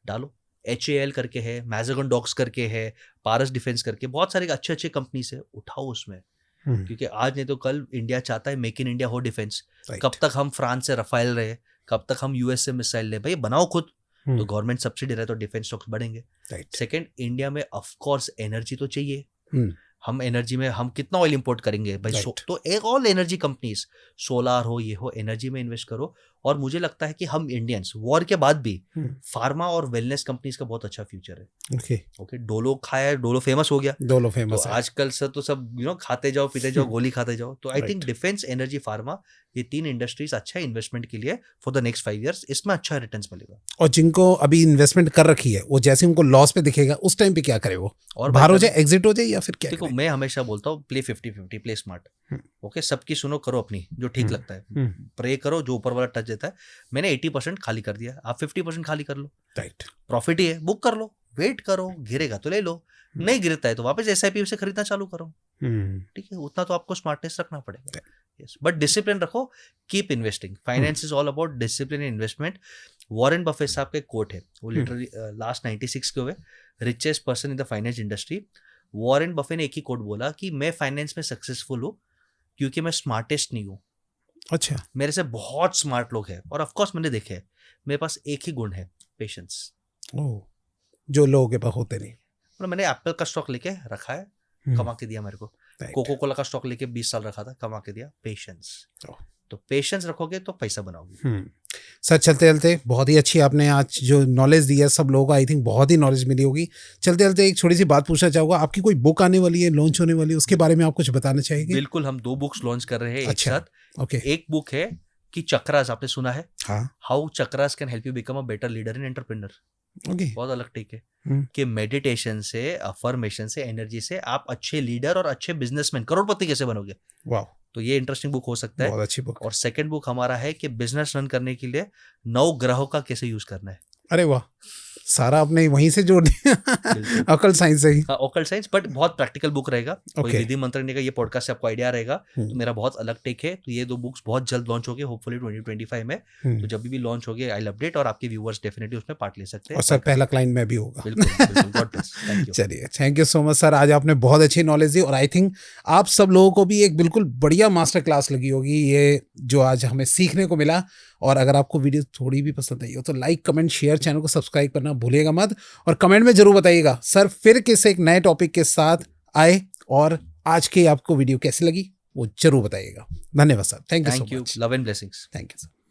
डालो, HAL करके है, मैज़गन डॉक्स करके है, पारस डिफेंस करके, बहुत सारे अच्छे अच्छे कंपनीज है, उठाओ उसमें। क्योंकि आज नहीं तो कल इंडिया चाहता है मेक इन इंडिया हो डिफेंस। कब तक हम फ्रांस से रफाइल रहे, कब तक हम यूएस से मिसाइल ले, भाई बनाओ खुद। तो गवर्नमेंट सब्सिडी रहे तो डिफेंस स्टॉक्स बढ़ेंगे। सेकंड, इंडिया में ऑफ कोर्स एनर्जी तो चाहिए। हम एनर्जी में हम कितना ऑयल इंपोर्ट करेंगे भाई। तो एक ऑल एनर्जी कंपनीज, सोलार हो, ये हो, एनर्जी में इन्वेस्ट करो। और मुझे लगता है कि हम इंडियंस वॉर के बाद भी फार्मा और वेलनेस कंपनीज का बहुत अच्छा फ्यूचर है। ओके, डोलो खाया, डोलो फेमस हो गया, डोलो फेमस तो आजकल से तो सब खाते जाओ, पीते जाओ, गोली खाते जाओ। तो I think defence, energy, pharma, ये 3 इंडस्ट्रीज अच्छा है इन्वेस्टमेंट के लिए फॉर द नेक्स्ट 5 years। इसमें अच्छा रिटर्न्स मिलेगा। और जिनको अभी इन्वेस्टमेंट कर रखी है, वो जैसे उनको लॉस पे दिखेगा उस टाइम पे क्या करे वो, और बाहर हो जाए, एग्जिट हो जाए, या फिर क्या? देखो, मैं हमेशा बोलता हूँ प्ले 50-50, प्ले स्मार्ट। ओके, सबकी सुनो, करो अपनी जो ठीक लगता है, प्रे करो, जो ऊपर वाला टच देता है। मैंने 80% खाली कर दिया, आप 50% खाली कर लो। राइट, प्रॉफिट ही है, बुक कर लो, वेट करो, गिरेगा तो ले लो, नहीं गिरता है तो वापस SIP से खरीदना चालू करो। ठीक है, उतना तो आपको स्मार्टनेस रखना पड़ेगा। यस, बट डिसिप्लिन रखो, keep investing. Finance is all about discipline in investment. Warren Buffett साहब के कोट है, वो लिटरली लास्ट 96 के हुए richest person in the finance industry. Warren Buffett ने एक ही कोट बोला कि मैं फाइनेंस में सक्सेसफुल हूँ क्योंकि मैं स्मार्टेस्ट नहीं हूँ। अच्छा, मेरे से बहुत स्मार्ट लोग हैं, और ऑफकोर्स मैंने देखे हैं। मेरे पास एक ही गुण है, पेशेंस, जो लोगों के पास होते नहीं। मतलब मैंने एप्पल का स्टॉक लेके रखा है, कमा के दिया मेरे को। कोको कोला का स्टॉक लेके 20 साल रखा था, कमा के दिया। पेशेंस, तो पेशेंस रखोगे तो पैसा बनाओगे। सर, चलते चलते बहुत ही अच्छी आपने आज जो नॉलेज दी है सब लोगों को, आई थिंक बहुत ही नॉलेज मिली होगी। चलते चलते एक छोटी सी बात पूछना चाहूँगा, आपकी कोई बुक आने वाली है, लॉन्च होने वाली है, उसके बारे में आप कुछ बताना चाहेंगे? बिल्कुल, हम 2 बुक्स लॉन्च कर रहे हैं एक साथ। ओके, एक बुक है कि चक्रास, आपने सुना है? हाँ, how chakras can help you become a better leader in entrepreneur. Okay, बहुत अलग टेक है कि मेडिटेशन से, अफर्मेशन से, एनर्जी से आप अच्छे लीडर और अच्छे बिजनेसमैन, करोड़पति कैसे बनोगे। वाह, तो ये इंटरेस्टिंग बुक हो सकता है, बहुत अच्छी बुक। और सेकंड बुक हमारा है कि बिजनेस रन करने के लिए 9 ग्रहों का कैसे यूज करना है। अरे वाह, सारा आपने वहीं से जोड़ दिया, अकल साइंस से ही। हाँ, अकल साइंस, बट बहुत प्रैक्टिकल बुक रहेगा। कोई विधि मंत्र नहीं का, ये पॉडकास्ट से आपको आइडिया रहेगा। तो मेरा बहुत अलग टेक है। तो ये 2 बुक्स बहुत जल्द लॉन्च होगी, होपफुली 2025 में। तो जब भी लॉन्च होगी आई विल अपडेट, और आपके व्यूअर्स डेफिनेटली उसमें पार्ट ले सकते हैं। और सर, पहला क्लाइंट मैं भी होगा। बिल्कुल, गॉड ब्लेस, थैंक यू। चलिए, thank you so much sir, आज आपने बहुत अच्छी नॉलेज दी, और आई थिंक आप सब लोगों को भी एक बिल्कुल बढ़िया मास्टर क्लास लगी होगी, ये जो आज हमें सीखने को मिला। और अगर आपको वीडियो थोड़ी भी पसंद आई हो तो लाइक, कमेंट, शेयर, चैनल को सब्सक्राइब करना भूलिएगा मत, और कमेंट में जरूर बताइएगा सर फिर किसी एक नए टॉपिक के साथ आए, और आज की आपको वीडियो कैसी लगी वो जरूर बताइएगा। धन्यवाद sir, thank you so much, love and blessings. Thank you sir.